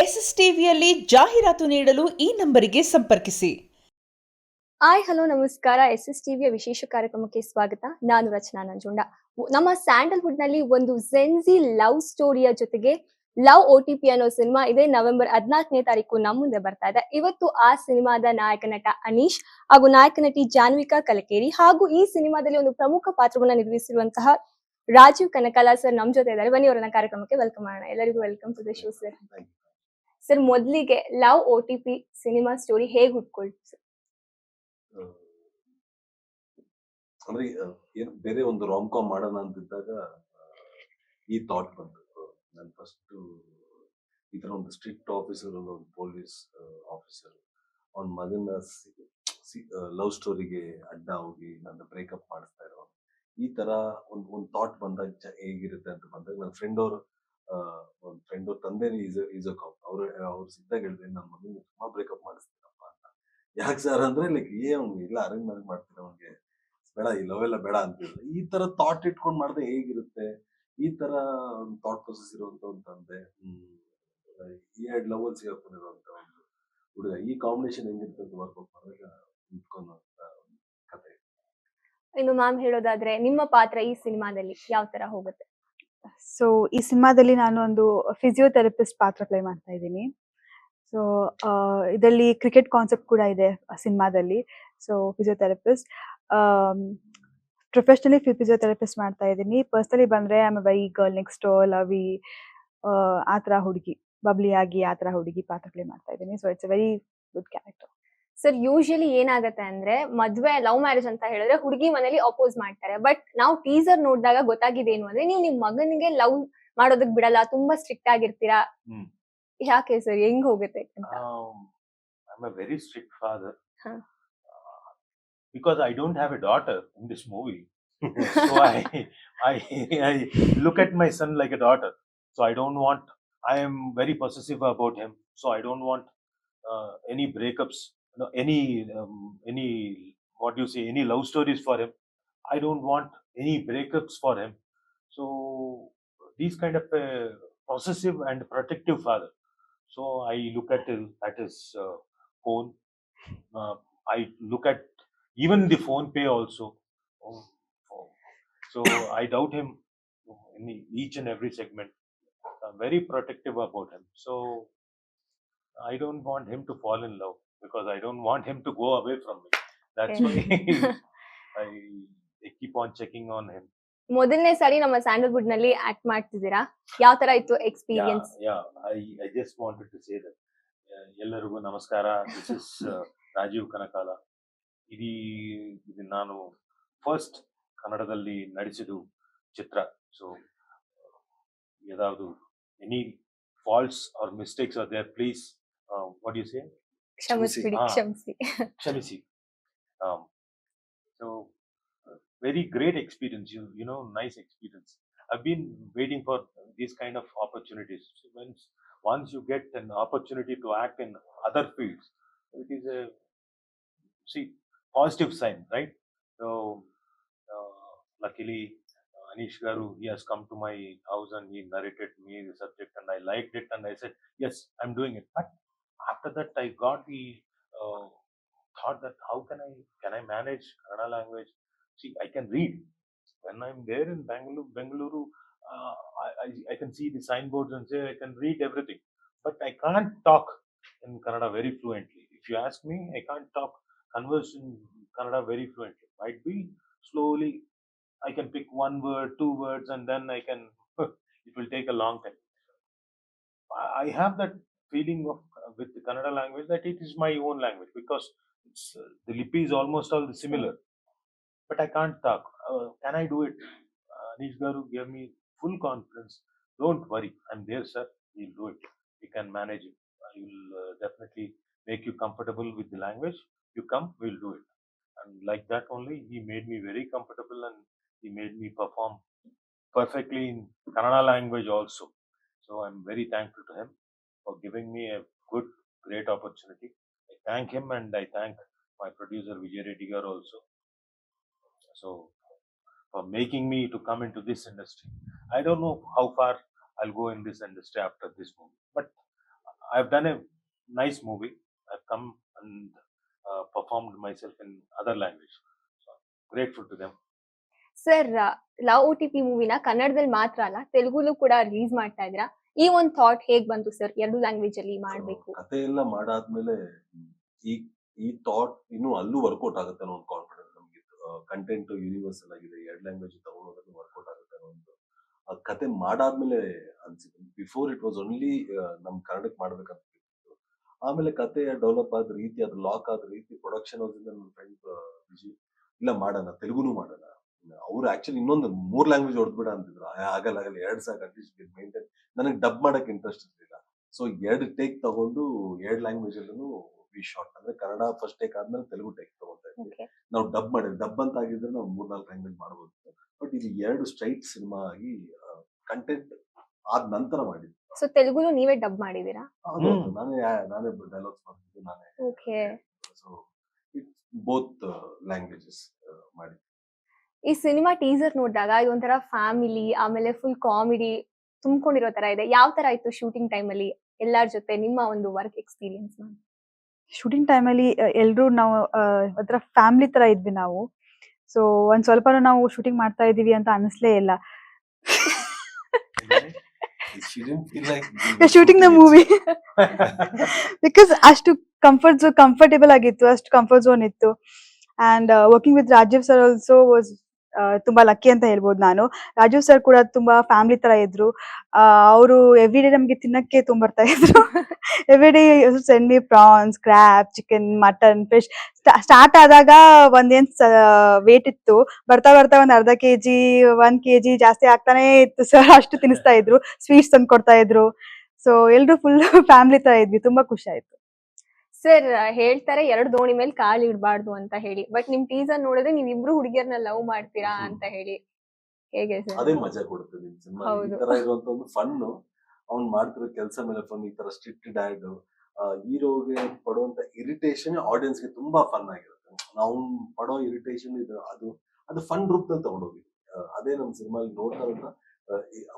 ಎಸ್ಎಸ್ಟಿವಿಯಲ್ಲಿ ಜಾಹೀರಾತು ನೀಡಲು ಈ ನಂಬರಿಗೆ ಸಂಪರ್ಕಿಸಿ. ಹಾಯ್ ಹಲೋ ನಮಸ್ಕಾರ. SSTVಯ ವಿಶೇಷ ಕಾರ್ಯಕ್ರಮಕ್ಕೆ ಸ್ವಾಗತ. ನಾನು ರಚನಾ ನಂಜುಂಡ. ನಮ್ಮ ಸ್ಯಾಂಡಲ್ವುಡ್ ನಲ್ಲಿ ಒಂದು ಜೆನ್ಸಿ ಲವ್ ಸ್ಟೋರಿಯ ಜೊತೆಗೆ ಲವ್ OTP ಅನ್ನೋ ಸಿನಿಮಾ ಇದೆ. ನವೆಂಬರ್ 14ನೇ ತಾರೀಕು ನಮ್ಮ ಮುಂದೆ ಬರ್ತಾ ಇದೆ. ಇವತ್ತು ಆ ಸಿನಿಮಾದ ನಾಯಕ ನಟ ಅನೀಶ್ ಹಾಗೂ ನಾಯಕ ನಟಿ ಜಾನ್ವಿಕಾ ಕಲಕೇರಿ ಹಾಗೂ ಈ ಸಿನಿಮಾದಲ್ಲಿ ಒಂದು ಪ್ರಮುಖ ಪಾತ್ರವನ್ನ ನಿರ್ವಹಿಸಿರುವಂತಹ ರಾಜೀವ್ ಕನಕಾಲ ಸರ್ ನಮ್ ಜೊತೆ ಇದ್ದಾರೆ. ಬನ್ನಿ ಅವರನ್ನ ಕಾರ್ಯಕ್ರಮಕ್ಕೆ ವೆಲ್ಕಮ್ ಮಾಡೋಣ. ಎಲ್ಲರಿಗೂ welcome to the show sir. Sir, ಮೊದಲಿಗೆ ಲವ್ OTP ಸಿನಿಮಾ ಸ್ಟೋರಿ ಹೇಗೆ ಹುಟ್ಕೊಳ್ತು ಸರ್? ಅಂದ್ರೆ ಏನು ಬೇರೆ ಒಂದು ರಾಮ್ ಕಾಮ್ ಮಾಡೋಣ ಅಂತಿದ್ದಾಗ ಈ ಥಾಟ್ ಬಂತು. ನಾನು ಫಸ್ಟ್ ಈ ತರ ಒಂದು ಸ್ಟ್ರಿಕ್ಟ್ ಆಫೀಸರ್, ಒಂದು ಪೊಲೀಸ್ ಆಫೀಸರ್, ಅವನ ಮಗನ ಲವ್ ಸ್ಟೋರಿಗೆ ಅಡ್ಡ ಹೋಗಿ ನನ್ನ ಬ್ರೇಕಪ್ ಮಾಡಿಸ್ತಾ ಇರೋ ಈ ತರ ಒಂದು ಥಾಟ್ ಬಂದಾಗ ಹೇಗಿರುತ್ತೆ ಅಂತ ಬಂದಾಗ ನನ್ನ ಫ್ರೆಂಡ್ ಅವ್ರ ತಂದೆನೇ ಈಸ್ ಅ ಕಾಪ್. ಅವ್ರು ಸಿದ್ದಾಗ ಹೇಳಿದ್ರೆ ನನ್ನ ಮಗನ ತುಂಬಾ ಬ್ರೇಕಪ್ ಮಾಡಿಸ್ತೀನಪ್ಪ ಅಂತ. ಯಾಕೆ ಸರ್ ಅಂದ್ರೆ ಲೈಕ್ ಅವ್ನಿಗೆ ಇಲ್ಲ ಅರೇಂಜ್ ಮ್ಯಾರೇಜ್ ಮಾಡ್ತೀನಿ, ಅವ್ನಿಗೆ ಬೇಡ, ಈ ಲವ್ ಎಲ್ಲ ಬೇಡ ಅಂತಿದ್ರು. ಈ ತರ ಥಾಟ್ ಇಟ್ಕೊಂಡ್ ಮಾಡಿದ್ರೆ ಹೇಗಿರುತ್ತೆ, ಈ ತರ ಒಂದು ಥಾಟ್ ಪ್ರೊಸೆಸ್ ಇರುವಂತ ಒಂದು ತಂದೆ, ಈ ಎರಡು ಲವ್ ಅಲ್ಲಿ ಸಿಗಾಕೊಂಡಿರುವಂತ ಒಂದು ಹುಡುಗ, ಈ ಕಾಂಬಿನೇಷನ್ ಹೆಂಗಿರುತ್ತೆ ಅಂತ ವರ್ಕೌಟ್ ಮಾಡಿದಾಗ ನಿಂತ್ಕೊಂಡಂತ ಕತೆ. ಇನ್ನು ಮ್ಯಾಮ್ ಹೇಳೋದಾದ್ರೆ ನಿಮ್ಮ ಪಾತ್ರ ಈ ಸಿನಿಮಾದಲ್ಲಿ ಯಾವ ತರ ಹೋಗುತ್ತೆ? ಸೊ ಈ ಸಿನಿಮಾದಲ್ಲಿ ನಾನು ಒಂದು ಫಿಸಿಯೋಥೆರಪಿಸ್ಟ್ ಪಾತ್ರ ಪ್ಲೇ ಮಾಡ್ತಾ ಇದ್ದೀನಿ. ಸೊ ಇದರಲ್ಲಿ ಕ್ರಿಕೆಟ್ ಕಾನ್ಸೆಪ್ಟ್ ಕೂಡ ಇದೆ ಸಿನಿಮಾದಲ್ಲಿ. ಸೊ ಫಿಸಿಯೋಥೆರಪಿಸ್ಟ್, ಪ್ರೊಫೆಷನಲಿ ಫಿಸಿಯೋಥೆರಪಿಸ್ಟ್ ಮಾಡ್ತಾ ಇದ್ದೀನಿ. ಪರ್ಸನಲಿ ಬಂದ್ರೆ I am very girl next door, Lavi, ಆ ಥರ ಹುಡುಗಿ, ಬಬ್ಲಿ ಆಗಿ ಆ ಥರ ಹುಡುಗಿ ಪಾತ್ರ ಪ್ಲೇ ಮಾಡ್ತಾ ಇದ್ದೀನಿ. So it's a very good character. Sir, usually ಏನಾಗತ್ತೆ ಅಂದ್ರೆ ಮದ್ವೆ ಲವ್ ಮ್ಯಾರೇಜ್ ಅಂತ ಹೇಳಿದ್ರೆ ಹುಡುಗಿ ಮನೇಲಿ ಅಪೋಸ್ ಮಾಡ್ತಾರೆ. ಬಟ್ ನಾವು ಟೀಸರ್ ನೋಡಿದಾಗ ಗೊತ್ತಾಗಿದ್ದೇನು ಅಂದ್ರೆ ನೀವು ನಿಮ್ ಮಗನಿಗೆ ಲವ್ ಮಾಡೋದಕ್ ಬಿಡಲ್ಲ, ತುಂಬಾ ಸ್ಟ್ರಿಕ್ಟ್ ಆಗಿರ್ತೀರಾ. ಯಾಕೆ ಸರ್, ಹೆಂಗ್ ಹೋಗುತ್ತೆ ಅಂತ? I'm a very strict father. Huh. Because I don't have a daughter in this movie. So I look at my son like a daughter. So I am very possessive about him. So I don't want any breakups, any what do you say, any love stories for him. I don't want any breakups for him. So these kind of possessive and protective father. So I look at his phone. I look at even the phone pay also. So I doubt him in each and every segment. I'm very protective about him. So I don't want him to fall in love because I don't want him to go away from me. That's why I keep on checking on him. ಮೊದಲನೇ ಸಾರಿ ನಮ್ಮ Sandalwood ನಲ್ಲಿ act ಮಾಡ್ತಿದ್ದೀರಾ, ಯಾವ ತರ ಇತ್ತು experience? I just wanted to say that ಎಲ್ಲರಿಗೂ ನಮಸ್ಕಾರ. This is Rajeev Kanakala. ಇದು ನಾನು ಫಸ್ಟ್ ಕನ್ನಡದಲ್ಲಿ ನಡೆಸಿದ್ದು ಚಿತ್ರ. ಸೊ ಯಾವ್ದು any faults or mistakes are there, please what you say, ಕ್ಷಮಿಸಿ. So very great experience, you know, nice experience. I've been waiting for these kind of opportunities. So once you get an opportunity to act in other fields, it is a positive sign, right? So luckily Anish Garu, he has come to my house and he narrated me the subject and I liked it and I said yes, I'm doing it. But after that I got the thought that how can I manage Kannada language? See, I can read. When I'm there in Bengaluru, I can see the signboards and say I can read everything. But I can't talk in Kannada very fluently. If you ask me, I can't converse in Kannada very fluently. Might be slowly, I can pick one word, two words, and then I can, it will take a long time. I have that feeling of with the Kannada language that it is my own language because the lipi is almost all similar. But I can't talk. Can I do it? Anish Garu gave me full confidence. Don't worry, I'm there, sir. We'll do it. We can manage it. I will definitely make you comfortable with the language. You come, we'll do it. And like that only, he made me very comfortable and he made me perform perfectly in Kannada language also. So I'm very thankful to him for giving me a great opportunity. I thank him and I thank my producer Vijay Reddy Garu also. So for making me to come into this industry. I don't know how far I'll go in this industry after this movie, but I've done a nice movie. I've come and performed myself in other language. So I'm grateful to them. Sir love O T P ಮೂವಿನ ಕನ್ನಡದಲ್ಲಿ ಮಾತ್ರ ಅಲ್ಲ ತೆಲುಗುಲು ಕೂಡ release ಮಾಡ್ತಾ ಇದ್ದೀರಾ. ಈ ಒಂದು thought ಹೇಗ್ ಬಂತು ಸರ್, ಎರಡು ಲ್ಯಾಂಗ್ವೇಜ್ ಅಲ್ಲಿ ಮಾಡ್ಬೇಕು? ಕತೆ ಎಲ್ಲ ಮಾಡಾದ್ಮೇಲೆ ಈ ಈ ಥಾಟ್ ಇನ್ನು ಅಲ್ಲೂ ವರ್ಕೌಟ್ ಆಗುತ್ತೆ ಅನ್ನೋ ಒಂದು ಕಾನ್ಫಿಡೆನ್ಸ್ ನಮ್ಗೆ. ಕಂಟೆಂಟ್ ಯೂನಿವರ್ಸಲ್ ಆಗಿದೆ, ಎರಡು ಲ್ಯಾಂಗ್ವೇಜ್ ತಗೊಂಡೋದ್ರೂ ವರ್ಕೌಟ್ ಆಗುತ್ತೆ ಅನ್ನೋ ಒಂದು ಆ ಕತೆ ಮಾಡಾದ್ಮೇಲೆ ಅನ್ಸಿತ್ತು. ಬಿಫೋರ್ ಇಟ್ ವಾಸ್ ಓನ್ಲಿ ನಮ್ ಕನ್ನಡಕ್ಕೆ ಮಾಡ್ಬೇಕಂತ ಇತ್ತು. ಆಮೇಲೆ ಕತೆ ಡೆವಲಪ್ ಆದ ರೀತಿ, ಅದು ಲಾಕ್ ಆದ ರೀತಿ, ಪ್ರೊಡಕ್ಷನ್ ಹೌಸಿಂದ ನನ್ನ ಫ್ರೆಂಡ್ ವಿಜಿ ಇಲ್ಲ ಮಾಡೋಣ, ತೆಲುಗುನು ಮಾಡೋಣ. ಅವ್ರು ಆಕ್ಚುಲಿ ಇನ್ನೊಂದು 3 ಲ್ಯಾಂಗ್ವೇಜ್ ಹೊಡೆದ್ಬಿಡ ಅಂತಿದ್ರು. ಆಗಲ್ಲ ಆಗಲ್ಲ, 2 ಸಾಕು ಅಟ್ಲೀಸ್ಟ್ ಮೇಂಟೈನ್. ನನಗೆ ಡಬ್ ಮಾಡಕ್ ಇಂಟ್ರೆಸ್ಟ್ ಇರ್ಲಿಲ್ಲ. ಸೊ 2 ಟೇಕ್ ತಗೊಂಡು 2 ಲ್ಯಾಂಗ್ವೇಜ್ ಅಲ್ಲೂ ವಿ ಶಾಟ್. ಅಂದ್ರೆ ಕನ್ನಡ ಫಸ್ಟ್ ಟೇಕ್ ಆದ್ಮೇಲೆ ತೆಲುಗು ಟೇಕ್ ತಗೊಂತಾ ಇದ್ವಿ. Okay. ನಾವು ಡಬ್ ಮಾಡಿದ್ವಿ. ಡಬ್ ಅಂತ ಆಗಿದ್ರೆ ನಾವು 3-4 ಲ್ಯಾಂಗ್ವೇಜ್ ಮಾಡ್ಬೋದು. ಬಟ್ ಇದು 2 ಸ್ಟ್ರೈಟ್ ಸಿನಿಮಾ ಆಗಿ ಕಂಟೆಂಟ್ ಆದ ನಂತರ ಮಾಡಿದ್ವಿ. ಸೊ ತೆಲುಗುಲು ನೀವೇ ಡಬ್ ಮಾಡಿದೀರಾ? ಅದು ಹ್ಮ್. ನಾನೇ ಡೈಲಾಗ್ಸ್ ಮಾಡ್ತಿದ್ದು ನಾನೇ. Okay. So it's both languages ಮಾಡಿ. ಈ ಸಿನಿಮಾ ಟೀಸರ್ ನೋಡಿದಾಗ ಇದೊಂಥರ ಫ್ಯಾಮಿಲಿ ಆಮೇಲೆ ಫುಲ್ ಕಾಮಿಡಿ ತುಂಬಿಕೊಂಡಿರೋ ತರ ಇದೆ. ಯಾವ ತರ ಇತ್ತು ಶೂಟಿಂಗ್ ಟೈಮ್ ಅಲ್ಲಿ ಎಲ್ಲಾರ ಜೊತೆ ನಿಮ್ಮ ಒಂದು ವರ್ಕ್ ಎಕ್ಸ್ಪೀರಿಯನ್ಸ್? ಶೂಟಿಂಗ್ ಟೈಮಲ್ಲಿ ಎಲ್ಲರೂ ನಾವು ಒಂಥರ ಫ್ಯಾಮಿಲಿ ತರ ಇದ್ವಿ ನಾವು. ಸೊ ಒಂದ್ ಸ್ವಲ್ಪನೂ ನಾವು ಶೂಟಿಂಗ್ ಮಾಡ್ತಾ ಇದೀವಿ ಅಂತ ಅನಿಸ್ಲೇ ಇಲ್ಲ. She didn't feel like shooting the movie because ಅಷ್ಟು ಕಂಫರ್ಟೇಬಲ್ ಆಗಿತ್ತು, ಅಷ್ಟು ಕಂಫರ್ಟ್ ಝೋನ್ ಇತ್ತು. And working with Rajeev sir also was ತುಂಬಾ ಲಕ್ಕಿ ಅಂತ ಹೇಳ್ಬೋದು ನಾನು. ರಾಜೀವ್ ಸರ್ ಕೂಡ ತುಂಬಾ ಫ್ಯಾಮಿಲಿ ತರ ಇದ್ರು. ಅವರು ಎವ್ರಿ ಡೇ ನಮ್ಗೆ ತಿನ್ನಕ್ಕೆ ತುಂಬರ್ತಾ ಇದ್ರು. Every day send me prawns, crab, chicken, mutton, fish. Start ಆದಾಗ ಒಂದೇನ್ ವೇಟ್ ಇತ್ತು, ಬರ್ತಾ ಬರ್ತಾ ಒಂದ್ ಅರ್ಧ kg 1 kg ಜಾಸ್ತಿ ಆಗ್ತಾನೆ ಇತ್ತು ಸರ್. ಅಷ್ಟು ತಿನ್ನಿಸ್ತಾ ಇದ್ರು, ಸ್ವೀಟ್ಸ್ ತಂದು ಕೊಡ್ತಾ ಇದ್ರು. ಸೊ ಎಲ್ರು ಫುಲ್ ಫ್ಯಾಮಿಲಿ ತರ ಇದ್ವಿ, ತುಂಬಾ ಖುಷಿ ಆಯ್ತು. ಸರ್ ಹೇಳ್ತಾರೆ 2 ದೋಣಿ ಮೇಲೆ ಕಾಲು ಇಡಬಾರ್ದು ಅಂತ ಹೇಳಿ, ಬಟ್ ನಿಮ್ ಟೀಸರ್ ನೋಡಿದ್ರೆ ನೀವ್ ಇಬ್ರು ಹುಡುಗಿಯರ್ನ ಲವ್ ಮಾಡ್ತೀರಾ ಅಂತ ಹೇಳಿ. ಹೇಗೆ ಸರ್? ಅದೇ ಮಜಾ ಕೊಡುತ್ತೆ ನಿಮ್ ಸಿನಿಮಾ. ಈ ಹೌದು. ತರ ಇರುವಂತ ಒಂದು ಫನ್, ಅವ್ನ್ ಮಾಡ್ತಿರೋ ಕೆಲಸ ಮೇಲೆ ಫನ್. ಈ ತರ ಸ್ಟ್ರಿಕ್ಟ್ ಡ್ಯಾಡ್ ಹೀರೋಗೆ ಪಡುವಂತ ಇರಿಟೇಷನ್ ಆಡಿಯನ್ಸ್ ಗೆ ತುಂಬಾ ಫನ್ ಆಗಿರುತ್ತೆ. ನಾವು ಪಡೋ ಇರಿಟೇಷನ್ ಅದು ಫನ್ ರೂಪದಲ್ಲಿ ತಗೊಂಡೋಗಿದ್ವಿ. ಅದೇ ನಮ್ ಸಿನಿಮಾ ನೋಡ್ತಾ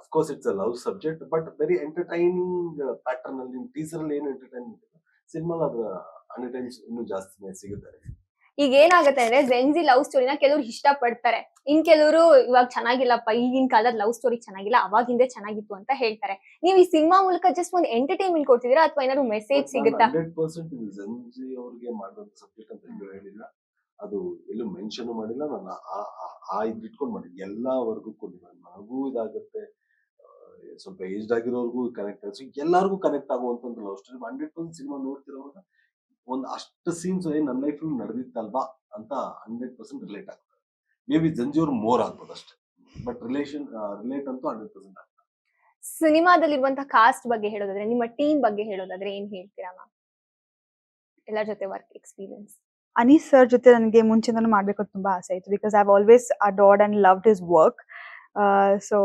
of course it's a love subject, but very entertaining pattern ಅಲ್ಲಿ. ಟೀಸರ್ ಅಲ್ಲಿ ಏನು ಎಂಟರ್ಟೈನ್ಮೆಂಟ್ ಇದೆ, ಸಿನಿಮಾ ಅದ್ರ 100 ಟೈಮ್ಸ್ ಇನ್ನೂ ಜಾಸ್ತಿ ಸಿಗುತ್ತೆ. ಈಗ ಏನಾಗುತ್ತೆ ಅಂದ್ರೆ ಜೆನ್ಜಿ ಲವ್ ಸ್ಟೋರಿನ ಕೆಲವ್ರು ಇಷ್ಟ ಪಡ್ತಾರೆ, ಇನ್ ಕೆಲವರು ಇವಾಗ ಚೆನ್ನಾಗಿಲ್ಲಪ್ಪ, ಈಗಿನ ಕಾಲದ ಲವ್ ಸ್ಟೋರಿ ಚೆನ್ನಾಗಿಲ್ಲ, ಅವಾಗಿಂದೇ ಚೆನ್ನಾಗಿತ್ತು ಅಂತ ಹೇಳ್ತಾರೆ. ನೀವು ಈ ಸಿನಿಮಾ ಮೂಲಕ ಜಸ್ಟ್ ಒಂದು ಎಂಟರ್ಟೈನ್ಮೆಂಟ್ ಕೊಡ್ತಿದ್ದೀರಾ ಅಥವಾ ಏನಾದ್ರು ಮೆಸೇಜ್ ಸಿಗುತ್ತಾ? 100% ಇದು ಜೆನ್ಜಿ ಅವ್ರಿಗೆ ಮಾಡಿದಂತ ಸಬ್ಜೆಕ್ಟ್ ಅಂತ ಎಲ್ಲೂ ಹೇಳಿಲ್ಲ, ಅದು ಎಲ್ಲೂ ಮೆನ್ಷನ್ ಮಾಡಿಲ್ಲ. ನಾನು ಇದು ಇಟ್ಕೊಂಡು ಮಾಡಿದ್ದೆ. ಎಲ್ಲಾ ವರ್ಗಕ್ಕೂ ನನಗೂ ಇದಾಗುತ್ತೆ, ಸ್ವಲ್ಪ ಏಜ್ಡ್ ಆಗಿರೋರ್ಗೂ ಕನೆಕ್ಟ್ ಆಗುತ್ತೆ, ಎಲ್ಲಾರ್ಗೂ ಕನೆಕ್ಟ್ ಆಗುವಂತ ಲವ್ ಸ್ಟೋರಿ. 100% ಸಿನಿಮಾ ನೋಡ್ತಿರೋವಾಗ ಒಂದ್ ಅಷ್ಟು ಸೀನ್ಸ್ ನನ್ನ ಲೈಫ್ ನಡೆದಿತ್ತಲ್ವಾ ಅಂತ 100% ರಿಲೇಟ್ ಆಗ್ತದೆ. ಮೇ ಬಿ ಜಂಜಿ ಅವ್ರು ಮೋರ್ ಆಗ್ಬೋದು ಅಷ್ಟೇ, ಬಟ್ ರಿಲೇಟ್ ಅಂತೂ 100% ಆಗ್ತದೆ. ಸಿನಿಮಾದಲ್ಲಿರುವಂತಹ ಕಾಸ್ಟ್ ಬಗ್ಗೆ ಹೇಳೋದಾದ್ರೆ, ನಿಮ್ಮ ಟೀಮ್ ಬಗ್ಗೆ ಹೇಳೋದಾದ್ರೆ ಏನ್ ಹೇಳ್ತೀರಾ ಮ್ಯಾಮ್? ಎಲ್ಲರ ಜೊತೆ ವರ್ಕ್ ಎಕ್ಸ್ಪೀರಿಯನ್ಸ್. ಅನೀಸ್ ಸರ್ ಜೊತೆ ನನಗೆ ಮುಂಚೆಯಿಂದನೂ ಮಾಡ್ಬೇಕು ಅಂತ ತುಂಬಾ ಆಸೆ ಇತ್ತು. Because I have always adored and loved his work. So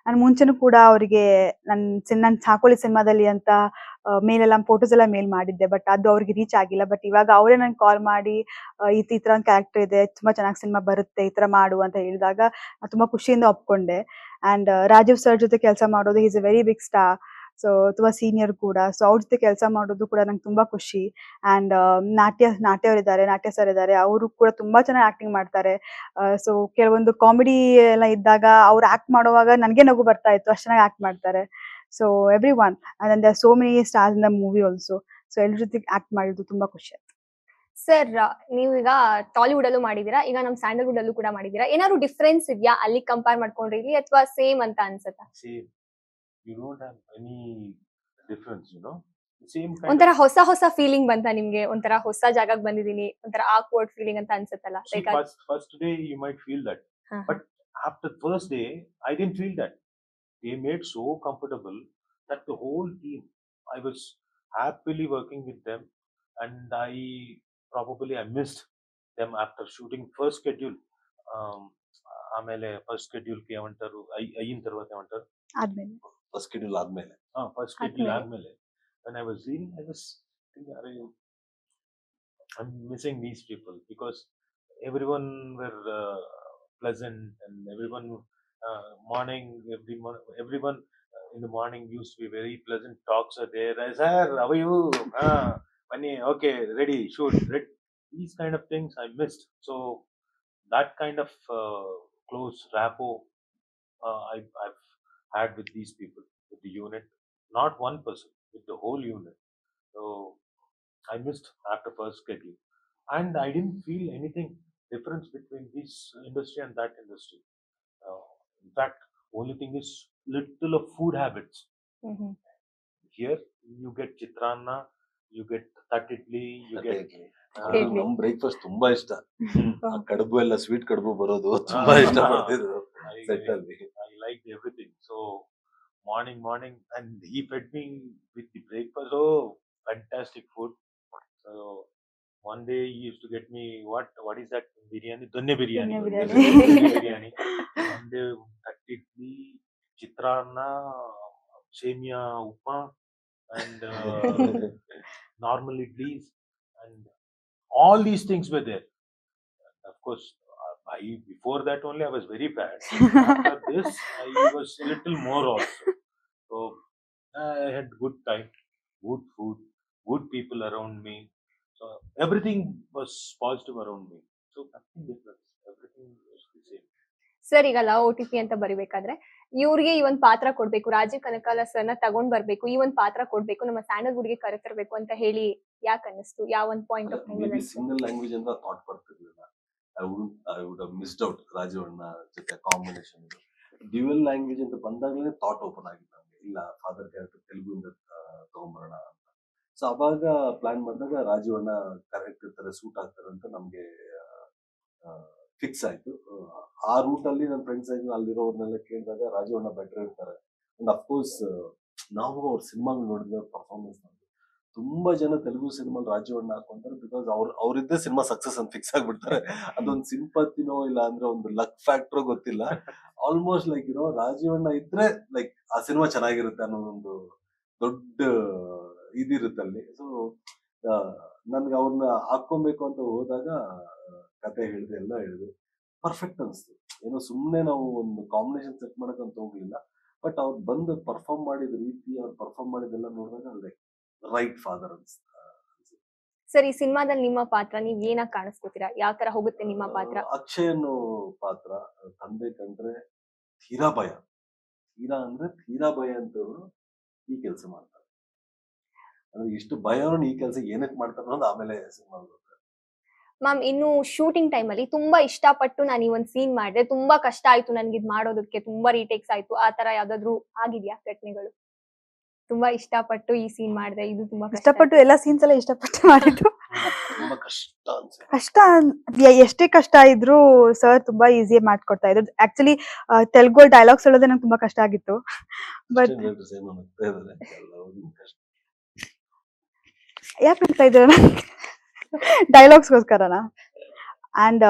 ನಾನು ಮುಂಚೆನೂ ಕೂಡ ಅವರಿಗೆ ನನ್ನ ಸಾಕೋಳಿ ಸಿನಿಮಾದಲ್ಲಿ ಅಂತ ಮೇಲೆಲ್ಲ ಫೋಟೋಸ್ ಎಲ್ಲ ಮೇಲ್ ಮಾಡಿದ್ದೆ, ಬಟ್ ಅದು ಅವ್ರಿಗೆ ರೀಚ್ ಆಗಿಲ್ಲ. ಬಟ್ ಇವಾಗ ಅವರೇ ನಂಗೆ ಕಾಲ್ ಮಾಡಿ ಈ ತರ ಒಂದು ಕ್ಯಾರೆಕ್ಟರ್ ಇದೆ, ತುಂಬಾ ಚೆನ್ನಾಗಿ ಸಿನಿಮಾ ಬರುತ್ತೆ, ಈ ತರ ಮಾಡು ಅಂತ ಹೇಳಿದಾಗ ತುಂಬಾ ಖುಷಿಯಿಂದ ಒಪ್ಕೊಂಡೆ. ಅಂಡ್ ರಾಜೀವ್ ಸರ್ ಜೊತೆ ಕೆಲಸ ಮಾಡೋದು, is a very big star. So ತುಂಬಾ ಸೀನಿಯರ್ ಕೂಡ. ಸೊ ಅವ್ರ ಜೊತೆ ಕೆಲಸ ಮಾಡೋದು ಕೂಡ ನಂಗೆ ತುಂಬಾ ಖುಷಿ. ಅಂಡ್ ನಾಟ್ಯ ಸರ್ ಇದ್ದಾರೆ, ಅವರು ಕೂಡ ತುಂಬಾ ಚೆನ್ನಾಗಿ ಆಕ್ಟಿಂಗ್ ಮಾಡ್ತಾರೆ. ಸೊ ಕೆಲವೊಂದು ಕಾಮಿಡಿ ಎಲ್ಲ ಇದ್ದಾಗ ಅವ್ರು ಆಕ್ಟ್ ಮಾಡುವಾಗ ನನಗೆ ನಗು ಬರ್ತಾ ಇತ್ತು, ಅಷ್ಟು ಚೆನ್ನಾಗಿ ಆಕ್ಟ್ ಮಾಡ್ತಾರೆ. So everyone, and there so many stars in the movie also. So ಎಲ್ಲರ ಜೊತೆ ಆಕ್ಟ್ ಮಾಡಿದ್ದು ತುಂಬಾ ಖುಷಿ ಆಯ್ತು. ಸರ್ ನೀವೀಗ ಟಾಲಿವುಡ್ ಅಲ್ಲೂ ಮಾಡಿದೀರಾ, ಈಗ ನಮ್ ಸ್ಯಾಂಡಲ್ವುಡ್ ಅಲ್ಲೂ ಕೂಡ ಮಾಡಿದೀರಾ. ಏನಾದ್ರು ಡಿಫ್ರೆನ್ಸ್ ಇದೆಯಾ ಅಲ್ಲಿ ಕಂಪೇರ್ ಮಾಡ್ಕೊಂಡ್ರೆ ಇಲ್ಲಿ, ಅಥವಾ ಸೇಮ್ ಅಂತ ಅನ್ಸುತ್ತಾ? Same. You don't have any difference, you know. Same kind ಒಂಥರ of. ಹೊಸ ಫೀಲಿಂಗ್ ಬಂತ ನಿಮ್ಗೆ? ಒಂಥರ ಹೊಸ ಜಾಗಕ್ಕೆ ಬಂದಿದೀನಿ, ಒಂಥರ ಆಕ್ವರ್ಡ್ ಫೀಲಿಂಗ್ ಅಂತ ಅನ್ಸುತ್ತಲ್ಲ? See, first day you might feel that, but after first day I didn't feel that. They made so comfortable that the whole team, I was happily working with them, and I missed them after shooting first schedule. ಆಮೇಲೆ first schedule ಗೆ ಏమంటారు, అయిన తర్వాత ఏమంటారు, ಆದ್ಮೇಲೆ first schedule ಆದ್ಮೇಲೆ first schedule ಆದ್ಮೇಲೆ when I was reading, I was thinking, I'm missing these people because everyone were pleasant, and everyone morning, everyone in the morning used to be very pleasant talks are there. Sir, how are you? Money, okay, ready, shoot, ready. These kind of things I missed. So that kind of close rapport I've had with these people, with the unit, not one person, with the whole unit. So I missed after first schedule, and I didn't feel anything difference between this industry and that industry. In fact, only thing is little of food habits. Mhm. Here you get chitrana, you get tat idli, you get Idli. ನಮ್ breakfast ತುಂಬಾ ಇಷ್ಟ. ಆ ಕಡುಬು ಎಲ್ಲ sweet ಕಡುಬು ಬರೋದು ತುಂಬಾ Ah, ಇಷ್ಟ ಪಡ್ತಿದ್ರು I, ಸೆಟ್ ಅಲ್ಲಿ. I liked everything. So morning, and he fed me with the breakfast. Oh, fantastic food. So one day he used to get me what is that biryani? Donne biryani. Donne biryani. Donne biryani. One day tat idli, chitrana, semia upma, and normal idlis, and all these things were there. Of course, before that only I was very bad. After this, I was a little more also. So I had good time, good food, good people around me. So everything was positive around me. So nothing different. Everything was the same. Sir ಈಗ love OTP ಅಂತ ಬರಿಬೇಕಾದ್ರೆ ಇವ್ರಿಗೆ ಈ ಒಂದ್ ಪಾತ್ರ ಕೊಡ್ಬೇಕು, ರಾಜೀವ್ ಕನಕಾಲ ಸರ್ನ ತಗೊಂಡ್ ಬರ್ಬೇಕು, ಈ ಒಂದ್ ಪಾತ್ರ ಕೊಡ್ಬೇಕು, ನಮ್ಮ ಸ್ಯಾಂಡಲ್ವುಡ್ ಗೆ ಕರೆತರ್ಬೇಕು ಅಂತ ಹೇಳಿ ಯಾಕೆ ಅನ್ನಿಸ್ತು? ಯಾವ ಒಂದ್ point of time maybe ಅಲ್ಲಿ? ಸಿಂಗಲ್ ಲ್ಯಾಂಗ್ವೇಜ್ ಅಂತ ಥಾಟ್ ಬರ್ತಿರ್ಲಿಲ್ಲ. I would have missed out ರಾಜವಣ್ಣ ಜೊತೆ ಕಾಂಬಿನೇಷನ್. ಡ್ಯುಯಲ್ ಲ್ಯಾಂಗ್ವೇಜ್ ಅಂತ ಬಂದಾಗಲೇ ಥಾಟ್ ಓಪನ್ ಆಗಿತ್ತು ನಮ್ಗೆ, ಇಲ್ಲ ಫಾದರ್ ಕ್ಯಾರೆಕ್ಟರ್ ತೆಲುಗುಂದ ತಗೊಂಬರೋಣ ಅಂತ. ಸೊ ಅವಾಗ ಪ್ಲಾನ್ ಮಾಡಿದಾಗ ರಾಜವಣ್ಣ ಕರೆಕ್ಟ್ ಇರ್ತಾರೆ, ಸೂಟ್ ಆಗ್ತಾರೆ ಅಂತ ನಮ್ಗೆ ಫಿಕ್ಸ್ ಆಯ್ತು. ಆ ರೂಟ್ ಅಲ್ಲಿ ನನ್ನ ಫ್ರೆಂಡ್ಸ್ ಅಲ್ಲಿರೋರ್ನೆಲ್ಲ ಕೇಳಿದಾಗ ರಾಜವಣ್ಣ ಬೆಟರ್ ಇರ್ತಾರೆ. ಅಂಡ್ ಅಫ್ಕೋರ್ಸ್ ನಾವು ಅವ್ರ ಸಿನಿಮಾಗಳು ನೋಡಿದ್ವಿ, ಪರ್ಫಾರ್ಮೆನ್ಸ್ ನೋಡಿದ್ವಿ. ತುಂಬಾ ಜನ ತೆಲುಗು ಸಿನಿಮಾ ರಾಜವಣ್ಣ ಹಾಕೊಂತಾರೆ ಬಿಕಾಸ್ ಅವ್ರಿದ್ದೇ ಸಿನಿಮಾ ಸಕ್ಸಸ್ ಅಂತ ಫಿಕ್ಸ್ ಆಗ್ಬಿಡ್ತಾರೆ. ಅದೊಂದು ಸಿಂಪತಿನೋ ಇಲ್ಲ ಅಂದ್ರೆ ಒಂದು ಲಕ್ ಫ್ಯಾಕ್ಟರ್ ಗೊತ್ತಿಲ್ಲ, ಆಲ್ಮೋಸ್ಟ್ ಲೈಕ್ ರಾಜವಣ್ಣ ಇದ್ರೆ ಲೈಕ್ ಆ ಸಿನಿಮಾ ಚೆನ್ನಾಗಿರುತ್ತೆ ಅನ್ನೋದೊಂದು ದೊಡ್ಡ ಇದಿರುತ್ತೆ ಅಲ್ಲಿ. ಸೊ ನನ್ಗೆ ಅವ್ರನ್ನ ಹಾಕೊಬೇಕು ಅಂತ ಹೋದಾಗ ಕತೆ ಹೇಳಿದೆ, ಎಲ್ಲ ಹೇಳಿದೆ, ಪರ್ಫೆಕ್ಟ್ ಅನ್ಸ್ತು. ಏನೋ ಸುಮ್ಮನೆ ನಾವು ಒಂದು ಕಾಂಬಿನೇಷನ್ ಸೆಟ್ ಮಾಡಕ್ಕಂತ ಹೋಗ್ಲಿಲ್ಲ, ಬಟ್ ಅವ್ರು ಬಂದು ಪರ್ಫಾರ್ಮ್ ಮಾಡಿದ ರೀತಿ, ಅವ್ರು ಪರ್ಫಾರ್ಮ್ ಮಾಡಿದೆಲ್ಲ ನೋಡಿದಾಗ ಲೈಕ್ ರೈಟ್ ಫಾದರ್ ಅನ್ಸುತ್ತೆ. ಸರ್ ಈ ಸಿನಿಮಾದಲ್ಲಿ ನಿಮ್ಮ ಪಾತ್ರ ನೀವ್ ಏನಾಗ್ ಕಾಣಿಸ್ಕೊತೀರಾ? ಯಾವ ತರ ಹೋಗುತ್ತೆ ನಿಮ್ಮ ಪಾತ್ರ? ಅಕ್ಷಯ್ ಅನ್ನೋ ಪಾತ್ರ ತಂದೆ ಕಂಡ್ರೆ ತೀರಾ ಭಯ, ತೀರಾ ಭಯ ಅಂತವ್ರು ಈ ಕೆಲಸ ಮಾಡ್ತಾರೆ. ಅಂದ್ರೆ ಇಷ್ಟು ಭಯ ಈ ಕೆಲಸ ಏನಕ್ಕೆ ಮಾಡ್ತಾರೆ ಅನ್ನೋದು ಆಮೇಲೆ ಸಿನಿಮಾ. ಮ್ಯಾಮ್ ಇನ್ನು ಶೂಟಿಂಗ್ ಟೈಮ್ ಅಲ್ಲಿ ತುಂಬಾ ಇಷ್ಟಪಟ್ಟು ನಾನು ಈ ಒಂದ್ ಸೀನ್ ಮಾಡಿದೆ, ತುಂಬಾ ಕಷ್ಟ ಆಯ್ತು ನನ್ಗೆ ಇದ್ ಮಾಡೋದಕ್ಕೆ, ತುಂಬಾ ರೀಟೇಕ್ಸ್ ಆಯ್ತು, ಆ ತರ ಯಾವ್ದಾದ್ರು ಆಗಿದ್ಯಾ ಘಟನೆಗಳು? ತುಂಬಾ ಇಷ್ಟಪಟ್ಟು ಈ ಸೀನ್ ಮಾಡಿದೆ, ಇದು ತುಂಬಾ ಇಷ್ಟಪಟ್ಟು ಎಲ್ಲ ಸೀನ್ಸ್ ಎಲ್ಲ ಇಷ್ಟಪಟ್ಟು ಮಾಡಿದ್ದು. ತುಂಬಾ ಕಷ್ಟ ಅನ್ಸುತ್ತೆ. ಕಷ್ಟ ಎಷ್ಟೇ ಕಷ್ಟ ಇದ್ರು ಸರ್ ತುಂಬಾ ಈಸಿ ಮಾಡ್ಕೊಡ್ತಾ ಇದ್ರು. ಆಕ್ಚುಲಿ ತೆಲುಗು ಡೈಲಾಗ್ಸ್ ಹೇಳೋದೇ ನಂಗೆ ತುಂಬಾ ಕಷ್ಟ ಆಗಿತ್ತು. ಬಟ್ ಯಾಕೆ ನಗ್ತಾ ಇದ್ದೀರ? ಡೈಲಾಗ್ಸ್ಗೋಸ್ಕರನಾ? ಅಂಡ್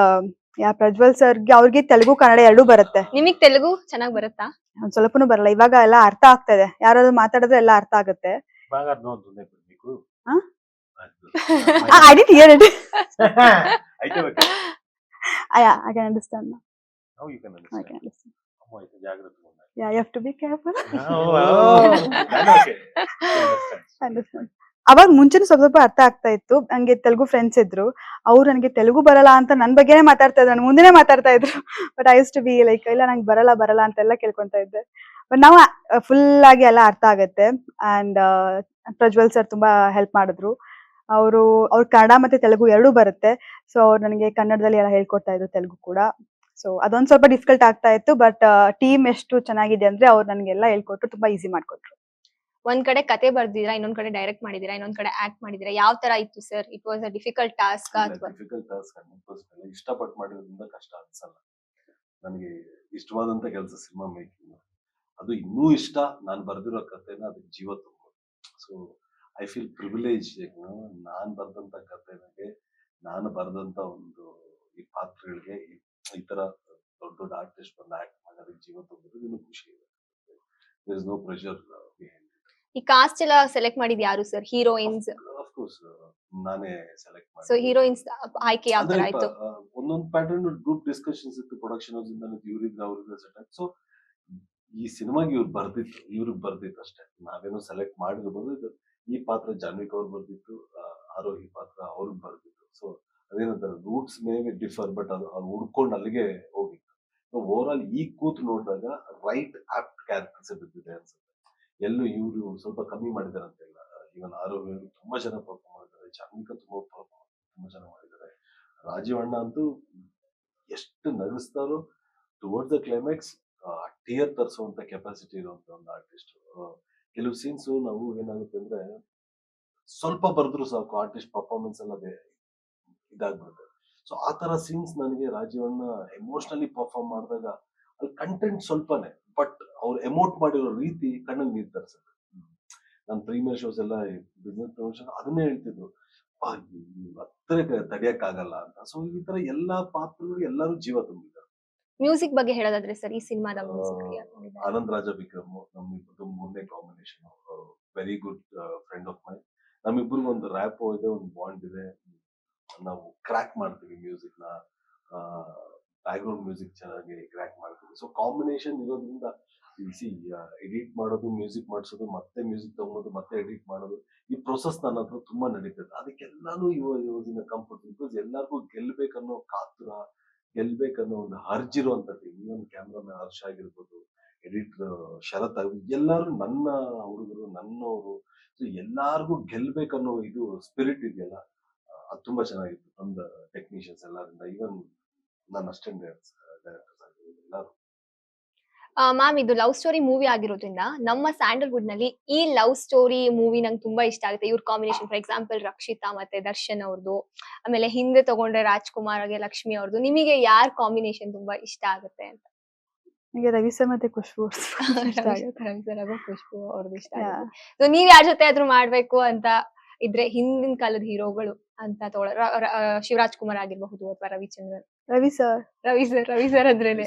ಪ್ರಜ್ವಲ್ ಸರ್ಗೆ ಅವ್ರಿಗೆ ತೆಲುಗು ಕನ್ನಡ ಎರಡೂ ಬರುತ್ತೆ. ನಿಮಗ್ ತೆಲುಗು ಚೆನ್ನಾಗ್ ಬರುತ್ತಾ? ಒಂದ್ ಸ್ವಲ್ಪನೂ ಬರಲ್ಲ, ಇವಾಗ ಎಲ್ಲ ಅರ್ಥ ಆಗ್ತಾ ಇದೆ, ಯಾರಾದ್ರೂ ಮಾತಾಡಿದ್ರೆ ಎಲ್ಲ ಅರ್ಥ ಆಗುತ್ತೆ. I didn't hear it. Yeah, I can understand now. Now you can I understand. can understand. ಜಾಗ್ರತೆ. Yeah, you have to be careful. Understand. ಅವಾಗ ಮುಂಚೆನೂ ಸ್ವಲ್ಪ ಅರ್ಥ ಆಗ್ತಾ ಇತ್ತು. ನಂಗೆ ತೆಲುಗು ಫ್ರೆಂಡ್ಸ್ ಇದ್ರು, ಅವ್ರು ನನಗೆ ತೆಲುಗು ಬರಲ್ಲ ಅಂತ ನನ್ ಬಗ್ಗೆನೇ ಮಾತಾಡ್ತಾ ಇದ್ರು, ನನ್ ಮುಂದೆನೆ ಮಾತಾಡ್ತಾ ಇದ್ರು. But I use to be like, ಇಲ್ಲ ನಂಗೆ ಬರಲ್ಲ ಅಂತೆಲ್ಲ ಕೇಳ್ಕೊಂತ ಇದ್ದೆ. ಬಟ್ ನಾವು ಫುಲ್ ಆಗಿ ಎಲ್ಲ ಅರ್ಥ ಆಗತ್ತೆ. ಅಂಡ್ ಪ್ರಜ್ವಲ್ ಸರ್ ತುಂಬಾ ಹೆಲ್ಪ್ ಮಾಡಿದ್ರು. ಅವ್ರು ಕನ್ನಡ ಮತ್ತೆ ತೆಲುಗು ಎರಡೂ ಬರುತ್ತೆ. ಸೊ ಅವ್ರು ನನಗೆ ಕನ್ನಡದಲ್ಲಿ ಎಲ್ಲ ಹೇಳ್ಕೊಡ್ತಾ ಇದ್ರು, ತೆಲುಗು ಕೂಡ. ಸೊ ಅದೊಂದ್ ಸ್ವಲ್ಪ ಡಿಫಿಕಲ್ಟ್ ಆಗ್ತಾ ಇತ್ತು. ಬಟ್ ಟೀಮ್ ಎಷ್ಟು ಚೆನ್ನಾಗಿದೆ ಅಂದ್ರೆ ಅವ್ರು ನನಗೆಲ್ಲ ಹೇಳ್ಕೊಟ್ರು, ತುಂಬಾ ಈಸಿ ಮಾಡ್ಕೊಟ್ರು. ಒಂದ್ ಕಡೆ ಕತೆ ಬರ್ದಿರಾ, ಇನ್ನೊಂದ್ ಕಡೆ ಡೈರೆಕ್ಟ್ ಮಾಡಿದೀರಾ, ಇನ್ನೊಂದ್ ಕಡೆ ಆಕ್ಟ್ ಮಾಡಿದೀರಾ, ಯಾವ ತರ ಇತ್ತು sir? It was a difficult task ಅಥವಾ? Difficult task. ಇಷ್ಟಪಟ್ಟು ಮಾಡಿರೋದ್ರಿಂದ ಕಷ್ಟ ಅನ್ಸಲ್ಲ. ನನಗೆ ಇಷ್ಟವಾದಂತ ಕೆಲಸ ಸಿನಿಮಾ ಮೇಕಿಂಗ್. ಅದು ಇನ್ನೂ ಇಷ್ಟ, ನಾನು ಬರ್ದಿರೋ ಕಥೆನ ಅದಕ್ಕೆ ಜೀವ ತುಂಬೋದು. So I feel privilege. ನಾನ್ ಬರ್ದಂತ ಕಥೆಗೆ, ನಾನು ಬರ್ದಂತ ಒಂದು ಈ ಪಾತ್ರಗಳಿಗೆ ಈ ತರ ದೊಡ್ಡ ದೊಡ್ಡ ಆರ್ಟಿಸ್ಟ್ ಬಂದು ಆಕ್ಟ್ ಮಾಡಿ ಅದಕ್ಕೆ ಜೀವ ತುಂಬೋದು ಇನ್ನೂ ಖುಷಿ ಇದೆ. There is no pressure behind. ಈ ಕಾಸ್ಟ್ ಎಲ್ಲ ಸೆಲೆಕ್ಟ್ ಮಾಡಿದ್ ಯಾರು ಸರ್? ಹೀರೋಯಿನ್ಸ್? ಆಫ್ ಕೋರ್ಸ್ ನಾನೇ ಸೆಲೆಕ್ಟ್ ಮಾಡಿ. ಸೊ ಹೀರೋಯಿನ್ಸ್ ಆಯ್ಕೆ ಯಾವ ತರ ಆಯ್ತು? ಒಂದೊಂದು ಪ್ಯಾಟರ್ನ್ ಗ್ರೂಪ್ ಡಿಸ್ಕಷನ್ಸ್ ಇತ್ತು, ಪ್ರೊಡಕ್ಷನ್ ಹೌಸ್ ಇಂದ ಇವ್ರಿದ್ರೆ ಅವ್ರಿಗೆ ಸೆಟ್ ಆಯ್ತು. ಸೊ ಈ ಸಿನಿಮಾಗೆ ಇವ್ರಿಗೆ ಬರ್ದಿತ್ತು ಅಷ್ಟೇ. ನಾವೇನೋ ಸೆಲೆಕ್ಟ್ ಮಾಡಿರ್ಬೋದು. ಇದು ಈ ಪಾತ್ರ ಜಾನ್ವಿಕ್ ಅವ್ರು ಬರ್ದಿತ್ತು, ಆರೋಹಿ ಪಾತ್ರ ಅವ್ರಿಗೆ ಬರ್ದಿತ್ತು. ಸೊ ಅದೇನಂತಾರೆ ರೂಟ್ಸ್ ಮೇಬಿ ಡಿಫರ್, ಬಟ್ ಅದು ಹುಡ್ಕೊಂಡು ಅಲ್ಲಿಗೆ ಹೋಗಿತ್ತು. ಸೊ ಓವರ್ ಆಲ್ ಈಗ ಕೂತು ನೋಡಿದಾಗ ರೈಟ್ ಆಪ್ಟ್ ಕ್ಯಾರೆಕ್ಟರ್ಸ್ ಬಿದ್ದಿದೆ ಅನ್ಸುತ್ತೆ. ಎಲ್ಲೂ ಇವ್ರು ಸ್ವಲ್ಪ ಕಮ್ಮಿ ಮಾಡಿದಾರೆ ಅಂತೆಲ್ಲ. ಇವನ್ ಆರೋಗ್ಯ ತುಂಬಾ ಚೆನ್ನಾಗಿ ಪರ್ಫಾರ್ಮ್ ಮಾಡಿದ್ದಾರೆ, ಜಾನ್ವಿಕಾ ತುಂಬಾ ಚೆನ್ನಾಗಿ ಮಾಡಿದ್ದಾರೆ. ರಾಜೀವ್ ಅಣ್ಣ ಅಂತೂ ಎಷ್ಟು ನಗಿಸ್ತಾರೋ, ಟುವರ್ಡ್ಸ್ ದ ಕ್ಲೈಮ್ಯಾಕ್ಸ್ ಟಿಯರ್ ತರಿಸುವಂತ ಕೆಪಾಸಿಟಿ ಇರುವಂತ ಒಂದು ಆರ್ಟಿಸ್ಟ್. ಕೆಲವು ಸೀನ್ಸ್ ನಾವು ಏನಾಗುತ್ತೆ ಅಂದ್ರೆ ಸ್ವಲ್ಪ ಬರೆದ್ರು ಸಾಕು ಆರ್ಟಿಸ್ಟ್ ಪರ್ಫಾರ್ಮೆನ್ಸ್ ಎಲ್ಲ ಇದಾಗ್ಬಿಡುತ್ತೆ. ಸೊ ಆ ತರ ಸೀನ್ಸ್ ನನಗೆ ರಾಜೀವಣ್ಣ ಎಮೋಷನಲಿ ಪರ್ಫಾರ್ಮ್ ಮಾಡಿದಾಗ ಅಲ್ಲಿ ಕಂಟೆಂಟ್ ಸ್ವಲ್ಪನೇ, ಬಟ್ ಅವ್ರು ಎಮೋಟ್ ಮಾಡಿರೋ ರೀತಿ ಕಣ್ಣಲ್ಲಿ ನೀರು ತರಿಸುತ್ತೆ. ನಾನು ಪ್ರೀಮಿಯರ್ ಶೋಸ್ ಎಲ್ಲ ಬಿಸ್ನೆಸ್ ಪ್ರಮೋಷನ್ ಅದನ್ನೇ ಹೇಳ್ತಿದ್ರು, ಹತ್ತಿರ ತಡಿಯಕ್ಕಾಗಲ್ಲ ಅಂತ. ಸೊ ಈ ತರ ಎಲ್ಲಾ ಪಾತ್ರಗಳು ಎಲ್ಲರೂ ಜೀವ ತುಂಬಿದ್ದಾರೆ. ಮ್ಯೂಸಿಕ್ ಬಗ್ಗೆ ಹೇಳೋದಾದ್ರೆ ಸರ್, ಈ ಸಿನಿಮಾದ ಮ್ಯೂಸಿಕ್ ಆನಂದ್ ರಾಜ ವಿಕ್ರಮ್ ನಮ್ಮಿಬ್ಬರದು ಮೂರನೇ combination. Very good friend of my. ನಮ್ಮಿಬ್ಬರಿಗೂ ಒಂದು ರ್ಯಾಪ್ ಇದೆ, ಒಂದು ಬಾಂಡ್ ಇದೆ. ನಾವು ಕ್ರ್ಯಾಕ್ ಮಾಡ್ತೀವಿ ಮ್ಯೂಸಿಕ್ ನ, ಬ್ಯಾಕ್ಗ್ರೌಂಡ್ ಮ್ಯೂಸಿಕ್ ಚೆನ್ನಾಗಿ ಕ್ರ್ಯಾಕ್ ಮಾಡ್ತೀವಿ. ಸೊ ಕಾಂಬಿನೇಷನ್ ಇರೋದ್ರಿಂದ ಎಡಿಟ್ ಮಾಡೋದು, ಮ್ಯೂಸಿಕ್ ಮಾಡಿಸೋದು, ಮತ್ತೆ ಮ್ಯೂಸಿಕ್ ತಗೊಳೋದು, ಮತ್ತೆ ಎಡಿಟ್ ಮಾಡೋದು, ಈ ಪ್ರೊಸೆಸ್ ನನ್ನ ಹತ್ರ ತುಂಬಾ ನಡೀತದೆ. ಅದಕ್ಕೆಲ್ಲಾನು ಇವಾಗಿನ ಕಂಫರ್ಟ್. ಬಿಕಾಸ್ ಎಲ್ಲರಿಗೂ ಗೆಲ್ಬೇಕನ್ನೋ ಕಾತುರ, ಗೆಲ್ಬೇಕನ್ನೋ ಒಂದು ಹರ್ಜಿರುವಂತದ್ದು. ಇನ್ನೊಂದು ಕ್ಯಾಮ್ರಾಮನ್ ಹರ್ಷ ಆಗಿರ್ಬೋದು, ಎಡಿಟರ್ ಶರತ್ ಆಗಿರ್ಬೋದು, ಎಲ್ಲರೂ ನನ್ನ ಹುಡುಗರು, ನನ್ನವರು. ಸೊ ಎಲ್ಲಾರ್ಗು ಗೆಲ್ಬೇಕನ್ನೋ ಇದು ಸ್ಪಿರಿಟ್ ಇದೆಯಲ್ಲ, ಅದು ತುಂಬಾ ಚೆನ್ನಾಗಿತ್ತು ನಮ್ದು ಟೆಕ್ನಿಷಿಯನ್ಸ್ ಎಲ್ಲರಿಂದ. ಈವನ್ ನನ್ನ ಅಸಿಸ್ಟೆಂಟ್ ಡೈರೆಕ್ಟರ್ಸ್ ಆಗಿರ್ಬೋದು ಎಲ್ಲರೂ. ಮ್ಯಾಮ್, ಇದು ಲವ್ ಸ್ಟೋರಿ ಮೂವಿ ಆಗಿರೋದ್ರಿಂದ ನಮ್ಮ ಸ್ಯಾಂಡಲ್ವುಡ್ ನಲ್ಲಿ ಈ ಲವ್ ಸ್ಟೋರಿ ಮೂವಿ ನಂಗೆ ತುಂಬಾ ಇಷ್ಟ ಆಗುತ್ತೆ. ಇವ್ರ ಕಾಂಬಿನೇಷನ್, ಫಾರ್ ಎಕ್ಸಾಂಪಲ್ ರಕ್ಷಿತಾ ಮತ್ತೆ ದರ್ಶನ್ ಅವ್ರದ್ದು, ಆಮೇಲೆ ಹಿಂದೆ ತಗೊಂಡ್ರೆ ರಾಜ್ಕುಮಾರ್ ಹಾಗೆ ಲಕ್ಷ್ಮಿ ಅವ್ರದ್ದು. ನಿಮಗೆ ಯಾರ ಕಾಂಬಿನೇಷನ್ ತುಂಬಾ ಇಷ್ಟ ಆಗುತ್ತೆ ಅಂತ? ನನಗೆ ರವಿ ಸರ್ ಮತ್ತೆ ಖುಷ್ಬು ಇಷ್ಟ ಆಗುತ್ತೆ. ರವಿ ಸರ್ ಹಾಗೂ ಖುಷ್ಬು ಅವ್ರದ್ದು ಇಷ್ಟ ಆಗುತ್ತೆ. ಸೊ ನೀವ್ ಯಾರ ಜೊತೆ ಆದ್ರೂ ಮಾಡ್ಬೇಕು ಅಂತ ಇದ್ರೆ ಹಿಂದಿನ ಕಾಲದ ಹೀರೋಗಳು ಅಂತ ಶಿವರಾಜ್ ಕುಮಾರ್ ಆಗಿರಬಹುದು ಅಥವಾ ರವಿಚಂದ್ರನ್. ರವಿ ಸರ್ ರವಿ ಸರ್ ಅಂದ್ರೇನೆ.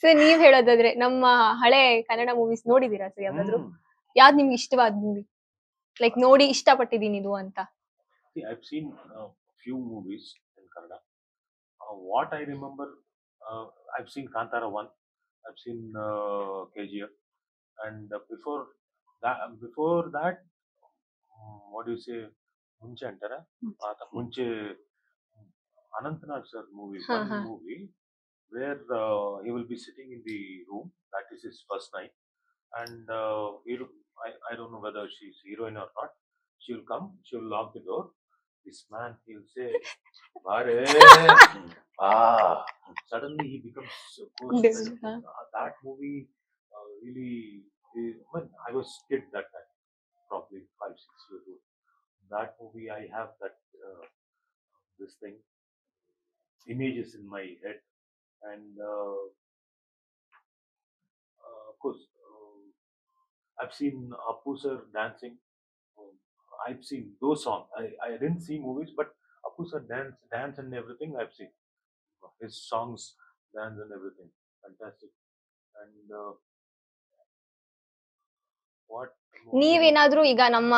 ಸೊ ನೀವ್ ಹೇಳೋದಾದ್ರೆ ನಮ್ಮ ಹಳೆ ಕನ್ನಡ ಮೂವೀಸ್ ನೋಡಿದೀರಾ ಸರ್ ಯಾವ್ದಾದ್ರು? ಯಾವ್ದು ನಿಮ್ಗೆ ಇಷ್ಟವಾದ ಮೂವಿ, ಲೈಕ್ ನೋಡಿ ಇಷ್ಟಪಟ್ಟಿದೀನಿ ಇದು ಅಂತ? I've seen few movies in Kannada. What I remember, I've seen Kantara 1, I've seen KGF, and before that, what do you say, ಮುಂಚೆ ಅಂತಾರ ಮುಂಚೆ Anantnag sir movie, one movie where he will be sitting in the room. That is his first night, and I don't know whether she's heroine or not. She will come, she will lock the door. This man, he'll say, "Vare, suddenly he becomes so close. That movie really, I was kid that time, probably 5-6 years old. That movie, I have that this thing, images in my head, and of course, I've seen Appu sir dancing. I've seen those songs. I didn't see movies, but Appu sir dance and everything. I've seen his songs, dance and everything. Fantastic. And what? ನೀವೇನಾದ್ರೂ ಈಗ ನಮ್ಮ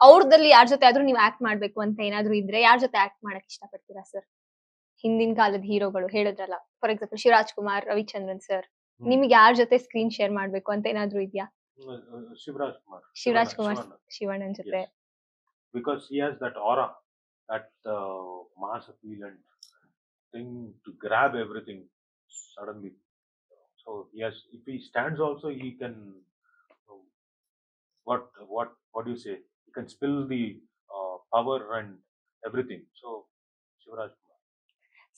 ಅವ್ರದಲ್ಲಿ ಯಾರ ಜೊತೆ ಆದ್ರೂ ನೀವ್ act ಮಾಡ್ಬೇಕು ಅಂತ ಏನಾದ್ರು ಇದ್ರೆ ಯಾರ ಜೊತೆ ಆಕ್ಟ್ ಮಾಡಕ್ ಇಷ್ಟ ಪಡ್ತೀರಾ ಸರ್? ಹಿಂದಿನ ಕಾಲದ ಹೀರೋಗಳು ಹೇಳಿದ್ರಲ್ಲ, for example Shivaraj Kumar, Ravichandran sir, ನಿಮ್ಗೆ ಯಾರ ಜೊತೆ ಸ್ಕ್ರೀನ್ ಶೇರ್ ಮಾಡ್ಬೇಕು ಅಂತ ಏನಾದ್ರು ಇದೆಯಾ? ಶಿವರಾಜ್ ಕುಮಾರ್ ಶಿವಣ್ಣನ್ ಜೊತೆ. Because he has that aura, that mass appeal and thing to grab everything suddenly. So if he stands also, he can what do you say? He can spill the power and everything. So Shivraj Kumar.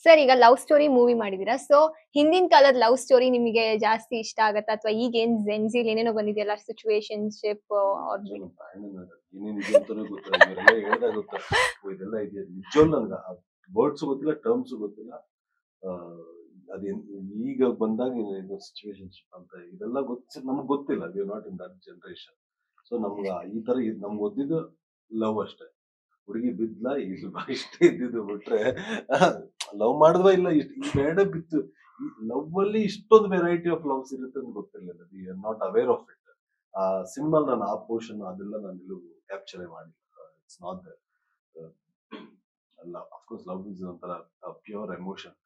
Sir, ಈಗ love story movie ಮಾಡಿದೀರಾ. So ಹಿಂದಿನ ಕಾಲದ love story ನಿಮಗೆ ಜಾಸ್ತಿ ಇಷ್ಟ ಆಗತ್ತಾ, ಅಥವಾ ಈಗ ಜೆನ್ಸಿಲ್ ಏನೇನೋ ಬಂದಿದೆಯಲ್ಲ, ಸಿಚುವೇಶನ್ಶಿಪ್ ಇದೆಲ್ಲ ಇದೆಯಾ ನಿಜವಲ್ಲ, ನನ್ಗೆ ವರ್ಡ್ಸ್ ಗೊತ್ತಿಲ್ಲ, ಟರ್ಮ್ಸ್ ಗೊತ್ತಿಲ್ಲ. ಅದೇನ್ ಈಗ ಬಂದಾಗ ಸಿಚುವೇಶನ್ಶಿಪ್ ಅಂತ ಇದೆಲ್ಲ ನಮ್ಗೆ ಗೊತ್ತಿಲ್ಲ. We are not in that generation. So ನಮ್ಗ ಈ ತರ ನಮ್ಗೆ ಗೊತ್ತಿದ್ದು ಲವ್ ಅಷ್ಟೇ. ಹುಡುಗಿ ಬಿದ್ಲ, ಇದು ಇಷ್ಟೇ ಇದ್ದಿದ್ದು ಬಿಟ್ರೆ ಲವ್ ಮಾಡಿದ್ವ ಇಲ್ಲ, ಈ ಬೇಡ ಬಿತ್ತು. ಈ ಲವ್ ಅಲ್ಲಿ ಇಷ್ಟೊಂದು ವೆರೈಟಿ ಆಫ್ ಲವ್ಸ್ ಇರುತ್ತೆ ಅಂತ ಗೊತ್ತಿರಲಿಲ್ಲ. We are not aware of it. Cinema ನಾನು ಆ ಪೋರ್ಷನ್ ಅದೆಲ್ಲ ನಾನು ಎಲ್ಲೂ ಕ್ಯಾಪ್ಚರ್ ಮಾಡಿ, ಇಟ್ಸ್ ನಾಟ್ ದೇರ್. ಅಲ್ಲ, ಅಫ್ಕೋರ್ಸ್ ಲವ್ ಇಸ್ ಒಂಥರ ಪ್ಯೂರ್ ಎಮೋಷನ್.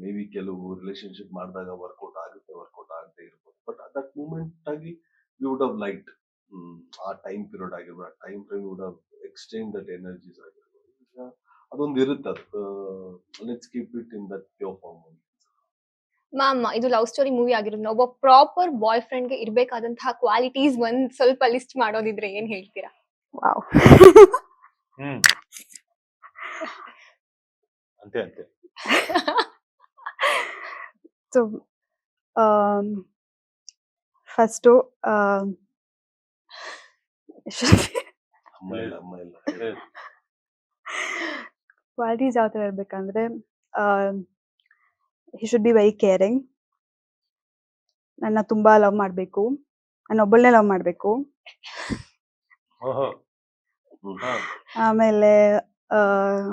ಮೇ ಬಿ ಕೆಲವು ರಿಲೇಶನ್ಶಿಪ್ ಮಾಡಿದಾಗ ವರ್ಕೌಟ್ ಆಗುತ್ತೆ, ವರ್ಕೌಟ್ ಆಗದೆ ಇರ್ಬೋದು. ಬಟ್ ದಟ್ ಮೂಮೆಂಟ್ ಆಗಿ ವಿ ವುಡ್ ಹವ್ ಲೈಕ್ಡ್ ಆ ಟೈಮ್ ಪೀರಿಯಡ್ ಆಗಿರ್ಬೋದು, ಆ time frame would have exchange that energies ಆಗಿರ್ಬೋದು. ಈಗ ಅದೊಂದು ಇರುತ್ತೆ, ಅದು let's keep it in that pure form. Ma'am, ಇದು ಲವ್ ಸ್ಟೋರಿ ಮೂವಿ ಆಗಿರೋದ್ರಿಂದ ಒಬ್ಬ ಪ್ರಾಪರ್ ಬಾಯ್ ಫ್ರೆಂಡ್ಗೆ ಇರ್ಬೇಕಾದಂತಹ ಕ್ವಾಲಿಟೀಸ್ ಒಂದ್ ಸ್ವಲ್ಪ ಲಿಸ್ಟ್ ಮಾಡೋದಿದ್ರೆ ಏನ್ ಹೇಳ್ತೀರಾ? ವಾವ್. ಹ್ಮ್ ಅಂತೆ ಅಂತೆ. ಸೊ ಫಸ್ಟು ಅಮ್ಮ ಇಲ್ಲ ಕ್ವಾಲಿಟೀಸ್ ಯಾವ ಥರ ಇರಬೇಕಂದ್ರೆ he should be very caring. ನನ್ನ ತುಂಬಾ ಲವ್ ಮಾಡಬೇಕು, ನನ್ನ ಒಬ್ಬಳನ್ನೇ ಲವ್ ಮಾಡಬೇಕು. ಓಹೋ, ಆಮೇಲೆ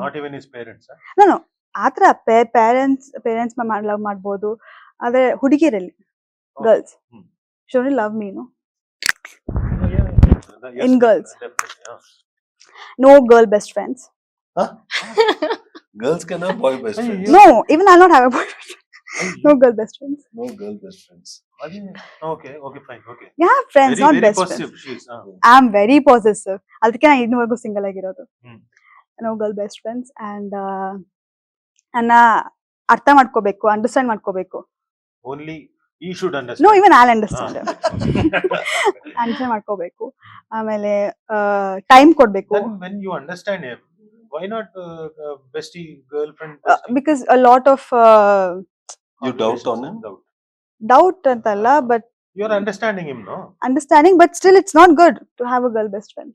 ನಾಟ್ ಇವನ್ ಹಿಸ್ ಪೇರೆಂಟ್ಸ್. ನಾನು ಆ ಥರ ಪೇರೆಂಟ್ಸ್ ಲವ್ ಮಾಡ್ಬೋದು, ಆದ್ರೆ ಹುಡುಗಿರಲ್ಲಿ ಗರ್ಲ್ಸ್ ಶುಡ್ ಲವ್ ಮೀನು. In girls. No girl best friends. Girls can have boy best friends. No, even I'll not have a boyfriend. No girl best friends. No girl best friends. Okay, fine, okay. Yeah, friends, Very, not very best possessive friends. she is. I'm very possessive. ಅದಕ್ಕೆ ನಾನು ಇನ್ನೂವರೆಗೂ single ಆಗಿರೋದು. ಹ್ಮ್. No girl best friends and ನನ್ನ ಅರ್ಥ ಮಾಡ್ಕೋಬೇಕು, understand ಮಾಡ್ಕೋಬೇಕು. Only he should understand. No, even I'll understand. Ah. Understand ಮಾಡ್ಕೋಬೇಕು. ಆಮೇಲೆ time ಕೊಡ್ಬೇಕು. Then when you understand him, why not bestie, girlfriend? Bestie? Because a lot of You doubt on him? doubt ಅಂತಲ್ಲ, but You're understanding him, no? understanding, but still it's not good to have a girl best friend.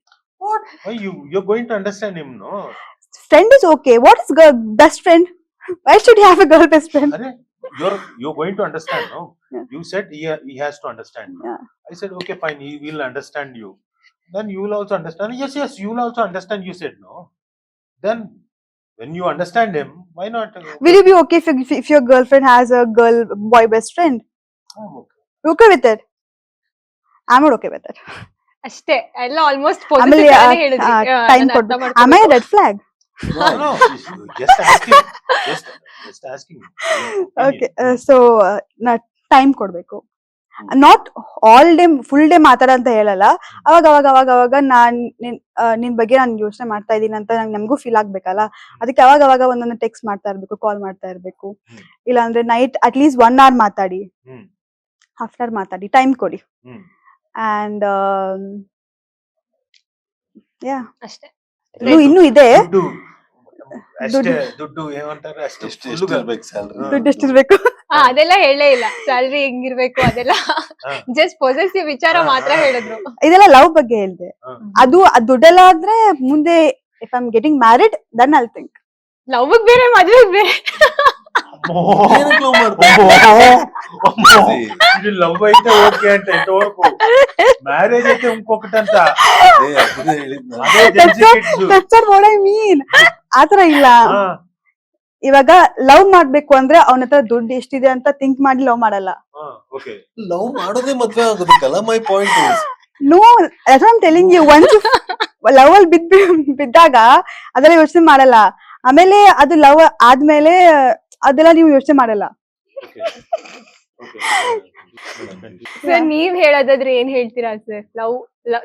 Why you're going to understand him, no? Friend is okay. What is girl best friend? Why should he have a girl best friend? Arre, you're going to understand, no? Yeah. You said he has to understand. Yeah. I said okay, fine, he will understand you. Then you will also understand. Yes, you will also understand. You said no. Then when you understand him, why not? Will you be okay if your girlfriend has a boy best friend? I'm okay. You okay with it? I'm not okay with it. ಅಷ್ಟೇ, ಎಲ್ಲ almost ಆಮೇಲೆ time ಕೊಡ್ಬೇಕು. Am I a red flag? No, just asking. Just asking. Okay, so ನಾ time ಕೊಡ್ಬೇಕು. Not all day full day ಮಾತಾಡ ಅಂತ ಹೇಳಲ್ಲ. ಅವಾಗ ನಾನ್ ನಿನ್ ಬಗ್ಗೆ ನಾನು ಯೋಚನೆ ಮಾಡ್ತಾ ಇದ್ದೀನಿ ಅಂತ ನಮಗೂ ಫೀಲ್ ಆಗ್ಬೇಕಲ್ಲ. ಅದಕ್ಕೆ ಅವಾಗ ಒಂದೊಂದು ಟೆಕ್ಸ್ಟ್ ಮಾಡ್ತಾ ಇರ್ಬೇಕು, ಕಾಲ್ ಮಾಡ್ತಾ ಇರ್ಬೇಕು. ಇಲ್ಲ ಅಂದ್ರೆ ನೈಟ್ ಅಟ್ಲೀಸ್ಟ್ 1 hour ಮಾತಾಡಿ, ಹಾಫ್ ಅವರ್ ಮಾತಾಡಿ, ಟೈಮ್ ಕೊಡಿ. ಅಂಡ್ ಯಾ, ಅಷ್ಟೇ. ಇನ್ನೂ ಇದೆ. ದುಡ್ಡು ಏನಂತಾರೆ, ಅಷ್ಟೇ ಎಷ್ಟು ಇರ್ಬೇಕು salary? ದುಡ್ಡು ಎಷ್ಟಿರ್ಬೇಕು? ಅದೆಲ್ಲ ಹೇಳೇ ಇಲ್ಲ. ಸ್ಯಾಲ್ರಿ ಹೆಂಗಿರ್ಬೇಕು ಅದೆಲ್ಲ ಜಸ್ಟ್ ಪೊಸೆಸಿವ್ ವಿಚಾರ ಮಾತ್ರ ಹೇಳಿದ್ರು. ಇದೆಲ್ಲ ಲವ್ ಬಗ್ಗೆ ಹೇಳ್ದೆ. ಅದು ದುಡ್ಡೆಲ್ಲ ಆದ್ರೆ ಮುಂದೆ if I am getting married then I'll think. Love ಬೇರೆ, ಮದ್ವೆಗ್ ಬೇರೆ. ಏನಕ್ಕೆ love ಮಾಡ್ತಾ ఇది లవ్ అయితే ఓకే అంటే ఎంతవరకు మ్యారేజ్ అయితే ఇంకొకటంత ಅದನ್ನೇ ಹೇಳಿದ್ನ. అదే Gen Z kids. That's not what I mean. ಆತರ ಇಲ್ಲ. ಇವಾಗ ಲವ್ ಮಾಡ್ಬೇಕು ಅಂದ್ರೆ ಅವನ ಹತ್ರ ದುಡ್ಡು ಎಷ್ಟಿದೆ ಅಂತ ಥಿಂಕ್ ಮಾಡಿ ಲವ್ ಮಾಡಲ್ಲ. ಓಕೆ, ಲವ್ ಮಾಡೋದೇ ಮದ್ವೆ ಆಗೋದಕ್ಕಲ್ಲ. My point is No, that's what I'm telling you. Once love ಅಲ್ಲಿ ಬಿದ್ದಾಗ ಅದೆಲ್ಲ ಯೋಚನೆ ಮಾಡಲ್ಲ. ಆಮೇಲೆ ಅದು ಲವ್ ಆದ್ಮೇಲೆ ಅದೆಲ್ಲ ನೀವು ಯೋಚನೆ ಮಾಡಲ್ಲ. ಸರ್, ನೀವ್ ಹೇಳೋದಾದ್ರೆ ಏನ್ ಹೇಳ್ತೀರಾ ಸರ್?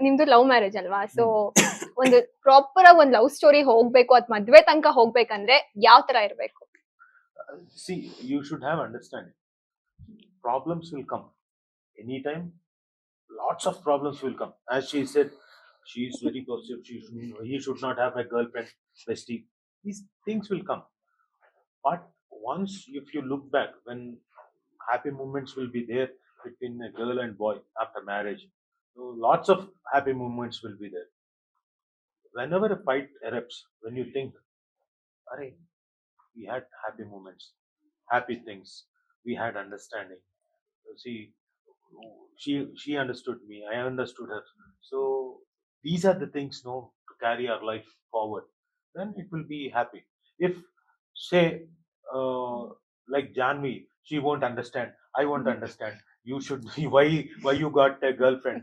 ನಿಮ್ದು ಲವ್ ಮ್ಯಾರೇಜ್ ಅಲ್ವಾ? ಸೊ ಒಂದು ಪ್ರಾಪರ್ ಆಗಿ ಒಂದು ಲವ್ ಸ್ಟೋರಿ ಹೋಗ್ಬೇಕು, ಅದ್ ಮದ್ವೆ ತನಕ ಹೋಗ್ಬೇಕಂದ್ರೆ ಯಾವ ತರ ಇರ್ಬೇಕು? see, you should have understanding. Problems will come anytime. Lots of problems will come. As she said, she is very positive. He should not have a girlfriend, bestie. These things will come. But once, if you look back, when happy moments will be there between a girl and boy after marriage, so lots of happy moments will be there. Whenever a fight erupts, when you think, "Arey, we had happy moments, happy things, we had understanding." See, she understood me, I understood her. So these are the things, no, to carry our life forward. Then it will be happy. If, say, like Janvi, she won't understand, I won't understand. You should why you got a girlfriend.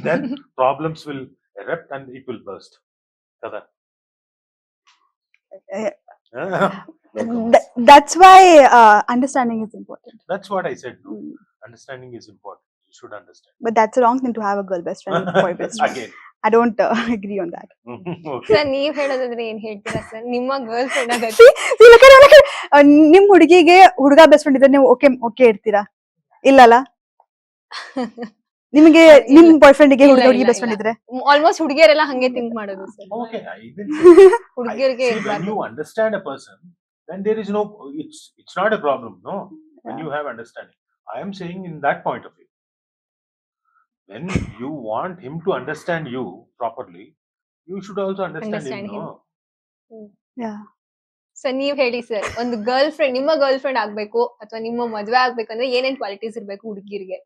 Then problems will erupt and it will burst. Kada. No comments. That's why understanding is important. That's what I said. No? Mm. Understanding is important. You should understand. But that's a wrong thing to have a girl best friend, boy best friend. Again. I don't agree on that. Okay. Sir ನೀವ್ ಹೇಳೋದಾದ್ರೆ ಏನ್ ಹೇಳ್ತೀರಾ sir? ನಿಮ್ಮ girl friend ಆಗತ್ತೆ See, look at ನಿಮ್ ಹುಡುಗಿಗೆ ಹುಡುಗ best friend ಇದ್ರೆ ನೀವು ಓಕೆ ಇರ್ತೀರಾ? ಇಲ್ಲಲ್ಲ? ನಿಮಗೆ ನಿಮ್ ಬಾಯ್ ಫ್ರೆಂಡ್ಗೆ ಇಲ್ಲ, ಹುಡುಗಿ ಇಲ್ಲ, ಬೆಸ್ಟ್ ಫ್ರೆಂಡ್ ಇಲ್ಲ. ಇದ್ರೆ ಆಲ್ಮೋಸ್ಟ್ ಹುಡುಗಿಯರೆಲ್ಲ ಹಂಗೆ ಥಿಂಕ್ ಮಾಡೋದು sir. Okay. I didn't say ಹುಡುಗಿಯರಿಗೆ see, when you understand a person, then there is no. It's not a problem. No. When Yeah. you have understanding, I am saying in that point of view. When you want him to understand you properly, you should also understand Understand him. him. No? Yeah. Sir ನೀವ್ ಹೇಳಿ sir, ಒಂದು girl friend ನಿಮ್ಮ girl friend ಆಗ್ಬೇಕು ಅಥವಾ ನಿಮ್ಮ ಮದ್ವೆ ಆಗ್ಬೇಕಂದ್ರೆ ಏನೇನ್ ಕ್ವಾಲಿಟೀಸ್ ಇರ್ಬೇಕು ಹುಡುಗಿರಿಗೆ?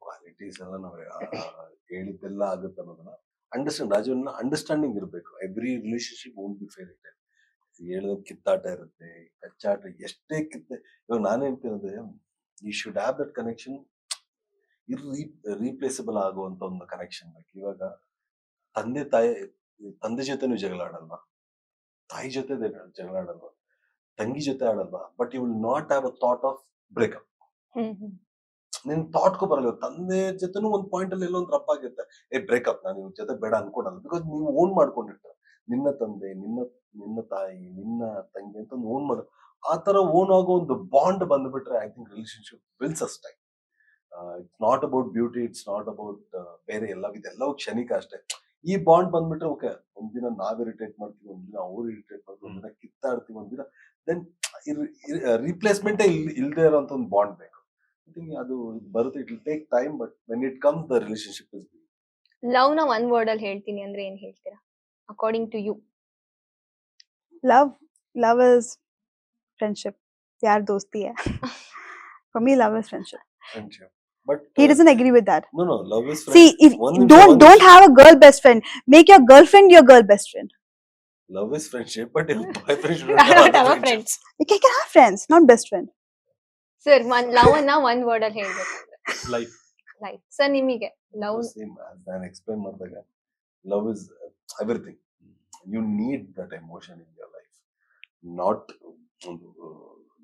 ಕ್ವಾಲಿಟೀಸ್ ಎಲ್ಲ ನಾವು ಹೇಳಿದ್ದೆಲ್ಲ ಆಗುತ್ತೆ ಅನ್ನೋದನ್ನ ಅಂಡರ್ಸ್ಟ್ಯಾಂಡ್ ರಾಜುವನ್ನ ಅಂಡರ್ಸ್ಟ್ಯಾಂಡಿಂಗ್ ಇರಬೇಕು. Every relationship won't be fair it. ಹೇಳಿದ ಕಿತ್ತಾಟ ಇರುತ್ತೆ, ಕಚ್ಚಾಟ, ಎಷ್ಟೇ ಇವಾಗ ನಾನು ಹೇಳ್ತಿರೋದು you should have that connection. Replaceable ಆಗುವಂತ ಒಂದು ಕನೆಕ್ಷನ್ ಬೇಕು. ಇವಾಗ ತಂದೆ ಜೊತೆ ನೀವು ಜಗಳ ಆಡಲ್ವಾ, ತಾಯಿ ಜೊತೆ ಜಗಳ ಆಡಲ್ವಾ, ತಂಗಿ ಜೊತೆ ಆಡಲ್ವಾ, but you will not have a thought of breakup. ನಿನ್ ಥಾಟ್ಗೂ ಬರಲ್ಲ. ತಂದೆ ಜೊತೆನೂ ಒಂದ್ ಪಾಯಿಂಟ್ ಅಲ್ಲಿ ಎಲ್ಲೋ ಒಂದು ರಪ್ಪ ಆಗಿರುತ್ತೆ, ಬ್ರೇಕಪ್ ನಾನು ಇವ್ರ ಜೊತೆ ಬೇಡ ಅನ್ಕೊಡಲ್ಲ. ಬಿಕಾಸ್ ನೀವು ಓನ್ ಮಾಡ್ಕೊಂಡಿರ್ತಾರೆ, ನಿನ್ನ ತಂದೆ, ನಿನ್ನ ತಾಯಿ, ನಿನ್ನ ತಂಗಿ ಅಂತ ಒಂದು ಓನ್ ಮಾಡ, ಆ ತರ ಓನ್ ಆಗೋ ಒಂದು ಬಾಂಡ್ ಬಂದ್ಬಿಟ್ರೆ I think relationship will sustain. It's not about beauty, it's not about ಬೇರೆ ಇದೆಲ್ಲವೂ ಕ್ಷಣಿಕ ಅಷ್ಟೇ. ಈ ಬಾಂಡ್ ಬಂದ್ಬಿಟ್ರೆ ಓಕೆ, ಒಂದಿನ ನಾವ್ ಇರಿಟೇಟ್ ಮಾಡ್ತೀವಿ, ಒಂದಿನ ಅವ್ರು ಇರಿಟೇಟ್ ಮಾಡ್ತೀವಿ, ಒಂದಿನ ಕಿತ್ತಾಡ್ತೀವಿ, ಒಂದಿನ ದೆನ್ ರೀಪ್ಲೇಸ್ಮೆಂಟ್ ಇಲ್ದೇ ಇರೋಂತ ಒಂದು ಬಾಂಡ್ ಬೇಕು. ಐ ಥಿಂಕ್ ಅದು ಬರುತ್ತೆ. It will take time, but when it comes the relationship is big. Love ನ ಒನ್ ವರ್ಡ್ ಅಲ್ಲಿ ಹೇಳ್ತೀನಿ ಅಂದ್ರೆ ಏನ್ ಹೇಳ್ತೀರಾ according to you? love is friendship. यार दोस्ती है. For me, love is friendship. Friendship. But He doesn't agree with that. no, love is See, friendship. if don't have a girl best friend. Make your girlfriend your girl best friend. Love is friendship, but your boyfriend should I don't have a friendships. You can have friends, not best friend. Sir love ಅನ್ನ one word ಅಲ್ಲಿ ಹೇಳ್ಬೇಕಂದ್ರೆ Life. Life. Sir ನಿಮಗೆ love Same as ನಾನು explain ಮಾಡಿದಾಗ, love is everything. You need that emotion in your life. Not ಒಂದು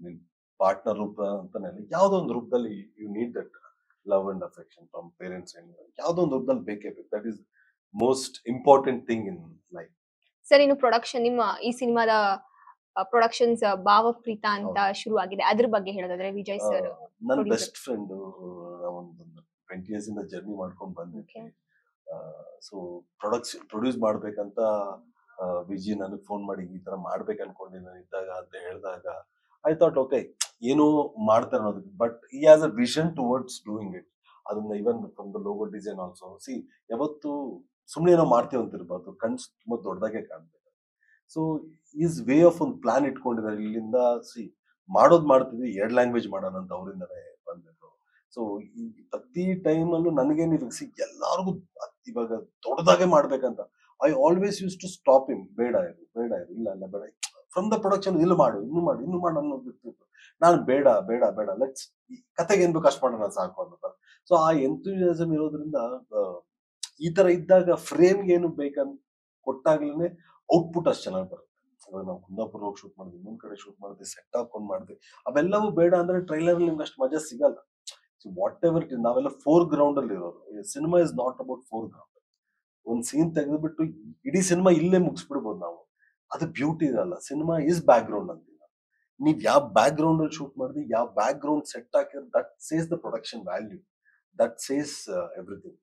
ನಿನ್ partner ರೂಪ ಅಂತಾನೆ ಅಲ್ಲ, ಯಾವುದೋ ಒಂದು ರೂಪದಲ್ಲಿ you need that love and affection from parents. ಯಾವುದೋ ಒಂದು ರೂಪದಲ್ಲಿ ಬೇಕೇ ಬೇಕು. That is most important thing in life. Sir ಇನ್ನು ಪ್ರೊಡಕ್ಷನ್, ನಿಮ್ಮ ಈ ಸಿನಿಮಾದ ಪ್ರೊಡಕ್ಷನ್ಸ್ ಭಾವಪ್ರೀತ ಅಂತ ಶುರು ಆಗಿದೆ, ಅದ್ರ ಬಗ್ಗೆ ಹೇಳೋದಾದ್ರೆ ವಿಜಯ್ ಸರ್ ನನ್ನ producer. ಬೆಸ್ಟ್ ಫ್ರೆಂಡ್, ಒಂದು 20 years ಇಂದ ಜರ್ನಿ ಮಾಡ್ಕೊಂಡು ಬಂದಿದ್ದೆ. ಸೊ ಪ್ರೊಡ್ಯೂಸ್ ಮಾಡ್ಬೇಕಂತ ವಿಜಿ ನನಗೆ ಫೋನ್ ಮಾಡಿ ಈ ತರ ಮಾಡ್ಬೇಕು ಅನ್ಕೊಂಡಿದ್ದೀನಿ ಇದ್ದಾಗ ಅಂತ ಹೇಳಿದಾಗ ಐ ಥಾಟ್ ಓಕೆ, ಏನೋ ಮಾಡ್ತಾರೆ ಅನ್ನೋದಕ್ಕೆ, ಬಟ್ ಈ has a vision towards doing it. ಅದನ್ನ even from the logo design also. See, ಯಾವತ್ತು ಸುಮ್ಮನೆ ಏನೋ ಮಾಡ್ತೀವಿ ಅಂತಿರ್ಬಾರ್ದು, ಕನ್ಸು ತುಂಬಾ ದೊಡ್ಡದಾಗೆ ಕಾಣ್ಬೇಕು. ಸೊ ಈಸ್ ವೇ ಆಫ್ ಒಂದು ಪ್ಲಾನ್ ಇಟ್ಕೊಂಡಿದ್ದಾರೆ. ಇಲ್ಲಿಂದ ಮಾಡೋದ್ ಮಾಡ್ತಿದ್ವಿ, 2 ಲ್ಯಾಂಗ್ವೇಜ್ ಮಾಡೋಣ ಅಂತ ಅವರಿಂದನೇ ಬಂದಿದ್ದು. ಸೊ ಈ ಪ್ರತಿ ಟೈಮಲ್ಲೂ ನನಗೇನಿಲ್ಲ, ಎಲ್ಲಾರ್ಗು ಇವಾಗ ದೊಡ್ಡದಾಗೆ ಮಾಡ್ಬೇಕಂತ I always use to stop him. ಬೇಡ ಇದು ಇಲ್ಲ ಬೇಡ, ಫ್ರಮ್ ದ ಪ್ರೊಡಕ್ಷನ್ ಇನ್ನು ಮಾಡು ಅನ್ನೋದು ಬಿಟ್ಟಿತ್ತು. ನಾನು ಬೇಡ ಲೆಟ್ಸ್ ಕತೆಗೆ ಏನ್ ಬೇಕು ಅಷ್ಟು ಮಾಡೋಣ ಸಾಕು ಅನ್ನೋ. ಸೊ ಆ ಎಂಥೂಸಿಯಾಸಮ್ ಇರೋದ್ರಿಂದ ಈ ತರ ಇದ್ದಾಗ ಫ್ರೇಮ್ಗೆ ಏನು ಬೇಕಂತ ಕೊಟ್ಟಾಗ್ಲೇ ಔಟ್ಪುಟ್ ಅಷ್ಟು ಚೆನ್ನಾಗಿ ಬರುತ್ತೆ. ಇವಾಗ ನಾವು ಕುಂದಾಪುರ ಹೋಗಿ ಶೂಟ್ ಮಾಡಿದ್ವಿ, ಇನ್ನೊಂದ್ ಕಡೆ ಶೂಟ್ ಮಾಡಿದ್ವಿ, ಸೆಟ್ ಹಾಕೊಂಡ್ ಮಾಡಿದ್ವಿ, ಅವೆಲ್ಲವೂ ಬೇಡ ಅಂದ್ರೆ ಟ್ರೈಲರ್ ನಿಮ್ಗೆ ಅಷ್ಟು ಮಜಾ ಸಿಗಲ್ಲ. ವಾಟ್ ಎವರ್ ಇಟ್ ಇಸ್, ನಾವೆಲ್ಲ 4 ground ಅಲ್ಲಿ ಇರೋದು. Cinema is not about 4 ground. ಒಂದ್ ಸೀನ್ ತೆಗೆದ್ಬಿಟ್ಟು ಇಡೀ ಸಿನಿಮಾ ಇಲ್ಲೇ ಮುಗಿಸ್ಬಿಡ್ಬೋದು ನಾವು. ಅದು ಬ್ಯೂಟಿ ಇರಲ್ಲ. ಸಿನಿಮಾ ಇಸ್ ಬ್ಯಾಕ್ ಗ್ರೌಂಡ್ ಅಂತೀವಿ. ನೀವ್ ಯಾವ ಬ್ಯಾಕ್ ಗ್ರೌಂಡ್ ಅಲ್ಲಿ ಶೂಟ್ ಮಾಡಿದ್ವಿ, ಯಾವ ಬ್ಯಾಕ್ ಗ್ರೌಂಡ್ ಸೆಟ್ ಹಾಕಿದ್ರೆ that says the production value, that says everything.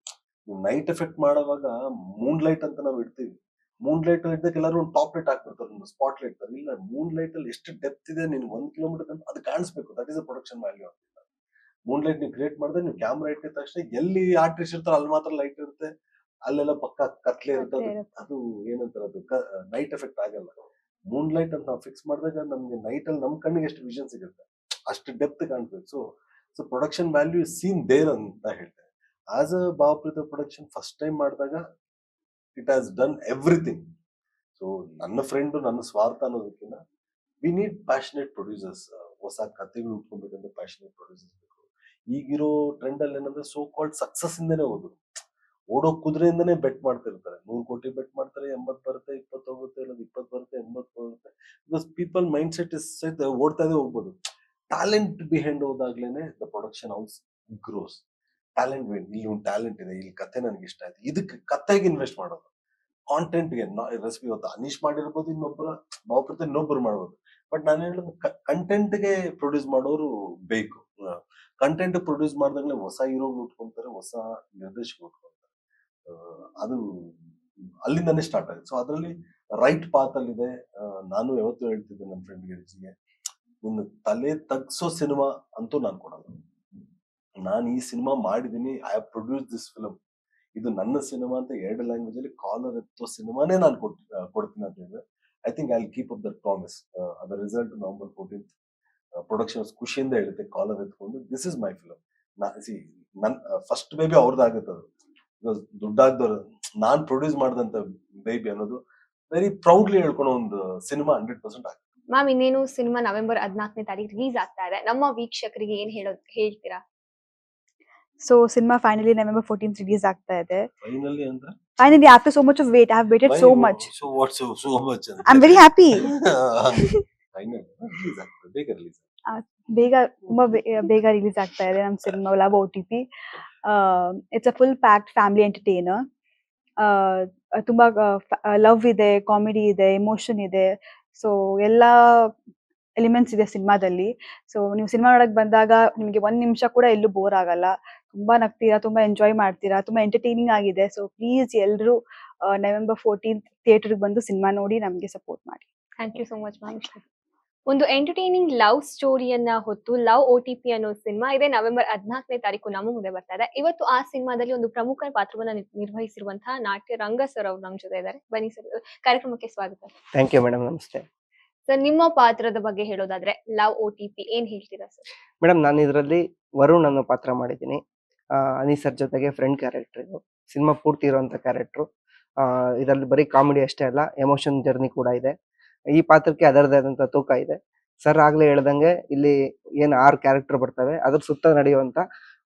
Night effect ಮಾಡುವಾಗ ಮೂನ್ ಲೈಟ್ ಅಂತ ನಾವು ಇಡ್ತೀವಿ. ಮೂನ್ ಲೈಟ್ ಇದ್ದಕ್ಕೆ ಎಲ್ಲರೂ ಒಂದು ಟಾಪ್ ಲೈಟ್ ಹಾಕ್ಬಿಡ್ತಾರೆ, ಒಂದು ಸ್ಪಾಟ್ ಲೈಟ್. ಇಲ್ಲ, ಮೂನ್ ಲೈಟ್ ಅಲ್ಲಿ ಎಷ್ಟು ಡೆಪ್ತ್ ಇದೆ, ನೀನು 1 kilometer ಅದು ಕಾಣಿಸ್ಬೇಕು. That is a production value ಅಂತ. ಮೂನ್ ಲೈಟ್ ನೀವು ಕ್ರಿಯೇಟ್ ಮಾಡಿದ್ರೆ, ನೀವು ಕ್ಯಾಮ್ರಾ ಇಟ್ಟಿದ ತಕ್ಷಣ ಎಲ್ಲಿ ಆರ್ಟಿಸ್ಟ್ ಇರ್ತಾರೆ ಅಲ್ಲಿ ಮಾತ್ರ ಲೈಟ್ ಇರುತ್ತೆ, ಅಲ್ಲೆಲ್ಲ ಪಕ್ಕ ಕತ್ಲೆ ಇರುತ್ತೆ. ಅದು ಏನಂತಾರೆ, ಅದು ನೈಟ್ ಎಫೆಕ್ಟ್ ಆಗಲ್ಲ. ಮೂನ್ ಲೈಟ್ ಅಂತ ನಾವು ಫಿಕ್ಸ್ ಮಾಡಿದಾಗ ನಮ್ಗೆ ನೈಟ್ ಅಲ್ಲಿ ನಮ್ ಕಣ್ಣಿಗೆ ಎಷ್ಟು ವಿಷನ್ ಸಿಗುತ್ತೆ, ಅಷ್ಟು ಡೆಪ್ತ್ ಕಾಣ್ಬೇಕು. So production value is seen there ಅಂತ ಹೇಳ್ತೇನೆ. As a Bhavapreetha production first time ಮಾಡಿದಾಗ it has done everything. So ನನ್ನ ಫ್ರೆಂಡ್, ನನ್ನ ಸ್ವಾರ್ಥ ಅನ್ನೋದಕ್ಕಿಂತ ವಿ ನೀಡ್ ಪ್ಯಾಷನೇಟ್ ಪ್ರೊಡ್ಯೂಸರ್ಸ್. ಹೊಸ ಕಥೆಗಳು ಉಟ್ಕೊಬೇಕಂದ್ರೆ ಪ್ಯಾಷನೇಟ್ ಪ್ರೊಡ್ಯೂಸರ್ಸ್ ಬೇಕು. ಈಗಿರೋ ಟ್ರೆಂಡ್ ಅಲ್ಲಿ ಏನಂದ್ರೆ ಸೋ ಕಾಲ್ಡ್ ಸಕ್ಸಸ್ ಇಂದನೇ ಹೋದ್ರು. ಓಡೋ ಕುದುರೆಯಿಂದನೇ ಬೆಟ್ ಮಾಡ್ತಿರ್ತಾರೆ. 100 ಕೋಟಿ ಬೆಟ್ ಮಾಡ್ತಾರೆ, 80 ಬರುತ್ತೆ, 20 ಹೋಗುತ್ತೆ, ಇಲ್ಲ 20 ಬರುತ್ತೆ, 80 ಹೋಗುತ್ತೆ. Because people mind set is set, ಓಡ್ತಾನೆ ಹೋಗ್ಬೋದು. ಟ್ಯಾಲೆಂಟ್ ಬಿಹೈಂಡ್ ಹೋದಾಗ್ಲೇನೆ the production house grows. Talent ಇಲ್ಲಿ ಒಂದು ಟ್ಯಾಲೆಂಟ್ ಇದೆ, ಇಲ್ಲಿ ಕತೆ ನನಗೆ ಇಷ್ಟ ಆಯ್ತು, ಇದಕ್ಕೆ ಕತೆಗೆ ಇನ್ವೆಸ್ಟ್ ಮಾಡೋದು, ಕಾಂಟೆಂಟ್ಗೆ. ರೆಸಿಪಿ ಇವತ್ತು ಅನೀಶ್ ಮಾಡಿರ್ಬೋದು, ಇನ್ನೊಬ್ಬರು ಮಾಡ್ಬೋದು. ಬಟ್ ನಾನು ಹೇಳೋದು ಕಂಟೆಂಟ್ಗೆ ಪ್ರೊಡ್ಯೂಸ್ ಮಾಡೋರು ಬೇಕು. ಕಂಟೆಂಟ್ ಪ್ರೊಡ್ಯೂಸ್ ಮಾಡಿದಾಗಲೇ ಹೊಸ ಹೀರೋ ಉಟ್ಕೊಂತಾರೆ, ಹೊಸ ನಿರ್ದೇಶಕ ಉಟ್ಕೊಂತಾರೆ. ಅದು ಅಲ್ಲಿಂದಾನೇ ಸ್ಟಾರ್ಟ್ ಆಗುತ್ತೆ. ಸೊ ಅದರಲ್ಲಿ ರೈಟ್ ಪಾತ್ ಅಲ್ಲಿ ಇದೆ. ನಾನು ಯಾವತ್ತೂ ಹೇಳ್ತಿದ್ದೆ ನನ್ನ ಫ್ರೆಂಡ್ಗೆ, ರಿಚಿಗೆ, ನಿನ್ನ ತಲೆ ತಗ್ಸೋ ಸಿನಿಮಾ ಅಂತೂ ನಾನು ಕೊಡಲ್ಲ. ನಾನು ಈ ಸಿನಿಮಾ ಮಾಡಿದೀನಿ, I have produce this film, ಇದು ನನ್ನ ಸಿನಿಮಾ ಅಂತ 2 ಲ್ಯಾಂಗ್ವೇಜ್ ಅಲ್ಲಿ ಕಾಲರ್ ಎತ್ತೋ ಸಿನಿಮಾನೇ ನಾನು ಕೊಡ್ತೀನಿ ಅಂತ ಹೇಳಿದ್ರೆ, I think I will keep up that promise. ಅದರ ರಿಸಲ್ಟ್ ನವೆಂಬರ್ 14 ಪ್ರೊಡಕ್ಷನ್ ಖುಷಿಯಿಂದ ಹೇಳುತ್ತೆ, ಕಾಲರ್ ಎತ್ಕೊಂಡು ದಿಸ್ ಇಸ್ ಮೈ ಫಿಲಮ್. ನನ್ ಫಸ್ಟ್ ಬೇಬಿ ಅವ್ರದ್ದಾಗುತ್ತೆ ಅದು. ಬಿಕಾಸ್ ದುಡ್ಡಾಗ್ದವ್ರು ನಾನ್ ಪ್ರೊಡ್ಯೂಸ್ ಮಾಡಿದಂತ ಬೇಬಿ ಅನ್ನೋದು ವೆರಿ ಪ್ರೌಡ್ಲಿ ಹೇಳ್ಕೊಳೋ ಒಂದು ಸಿನಿಮಾ 100% ಆಗುತ್ತೆ. ಮ್ಯಾಮ್, ಇನ್ನೇನು ಸಿನಿಮಾ ನವೆಂಬರ್ 14ನೇ ತಾರೀಕು ರಿಲೀಸ್ ಆಗ್ತಾ ಇದೆ. ನಮ್ಮ ವೀಕ್ಷಕರಿಗೆ ಏನ್ ಹೇಳ್ತೀರಾ? So cinema finally November 14th release ಆಗ್ತಾ ಇದೆ. ಫೈನಲಿ ಅಂದ್ರೆ Finally, after so much of wait, I have waited so much. So what so much ಅಂತ. I'm very happy. Final release ಆಗ್ತದೆ, ಬೇಗ ರಿಲೀಸ್ ಬೇಗ, ತುಂಬಾ ಬೇಗ ರಿಲೀಸ್ ಆಗ್ತಾ ಇದೆ ನಮ್ಮ cinema love OTP. It's a full packed family entertainer. ತುಂಬಾ ಲವ್ ಇದೆ, ಕಾಮಿಡಿ ಇದೆ, ಎಮೋಷನ್ ಇದೆ. ಸೊ ಎಲ್ಲಾ ಎಲಿಮೆಂಟ್ಸ್ ಇದೆ ಸಿನಿಮಾದಲ್ಲಿ. ಸೊ ನೀವು ಸಿನಿಮಾ ನೋಡಕ್ ಬಂದಾಗ ನಿಮ್ಗೆ 1 ನಿಮಿಷ ಕೂಡ ಎಲ್ಲೂ ಬೋರ್ ಆಗಲ್ಲ. ತುಂಬಾ ನಗ್ತೀರಾ, ತುಂಬಾ ಎಂಜಾಯ್ ಮಾಡ್ತೀರಾ, ತುಂಬಾ ಎಂಟರ್ಟೈನಿಂಗ್ ಆಗಿದೆ. ಸೊ ಪ್ಲೀಸ್ ಎಲ್ರು November 14th ಥಿಯೇಟರ್ಗೆ ಬಂದು ಸಿನಿಮಾ ನೋಡಿ ನಮ್ಗೆ ಸಪೋರ್ಟ್ ಮಾಡಿ. Thank you so much ma'am. ಒಂದು ಎಂಟರ್ಟೈನಿಂಗ್ ಲವ್ ಸ್ಟೋರಿಯನ್ನ ಹೊತ್ತು ಲವ್ OTP ಅನ್ನೋ ಸಿನಿಮಾ ಇದೆ ನವೆಂಬರ್ 14ನೇ ತಾರೀಕು ನಮ್ಮ ಮುಂದೆ ಬರ್ತಾ ಇದೆ. ಇವತ್ತು ಆ ಸಿನಿಮಾದಲ್ಲಿ ಒಂದು ಪ್ರಮುಖ ಪಾತ್ರವನ್ನ ನಿರ್ವಹಿಸಿರುವಂತಹ ನಾಟ್ಯ ರಂಗ ಸರ್ ಅವರು ನಮ್ಮ ಜೊತೆ ಇದ್ದಾರೆ. ಬನ್ನಿ ಸರ್, ಕಾರ್ಯಕ್ರಮಕ್ಕೆ ಸ್ವಾಗತ. ಥ್ಯಾಂಕ್ ಯು ಮೇಡಮ್, ನಮಸ್ತೆ. ಸರ್, ನಿಮ್ಮ ಪಾತ್ರದ ಬಗ್ಗೆ ಹೇಳೋದಾದ್ರೆ ಲವ್ OTP ಏನ್ ಹೇಳ್ತೀರಾ ಸರ್? ಮೇಡಮ್, ನಾನು ಇದರಲ್ಲಿ ವರುಣ್ ಅನ್ನೋ ಪಾತ್ರ ಮಾಡಿದ್ದೀನಿ. ಅನೀಸ್ ಸರ್ ಜೊತೆಗೆ ಫ್ರೆಂಡ್ ಕ್ಯಾರೆಕ್ಟರ್. ಇದು ಸಿನಿಮಾ ಪೂರ್ತಿ ಇರುವಂತ ಕ್ಯಾರೆಕ್ಟರ್. ಇದರಲ್ಲಿ ಬರೀ ಕಾಮಿಡಿ ಅಷ್ಟೇ ಅಲ್ಲ, ಎಮೋಷನ್ ಜರ್ನಿ ಕೂಡ ಇದೆ. ಈ ಪಾತ್ರಕ್ಕೆ ಅದರದೇ ಆದಂತ ತೂಕ ಇದೆ. ಸರ್ ಆಗ್ಲೇ ಹೇಳ್ದಂಗೆ ಇಲ್ಲಿ ಏನ್ 6 ಕ್ಯಾರೆಕ್ಟರ್ ಬರ್ತವೆ, ಅದ್ರ ಸುತ್ತ ನಡೆಯುವಂತ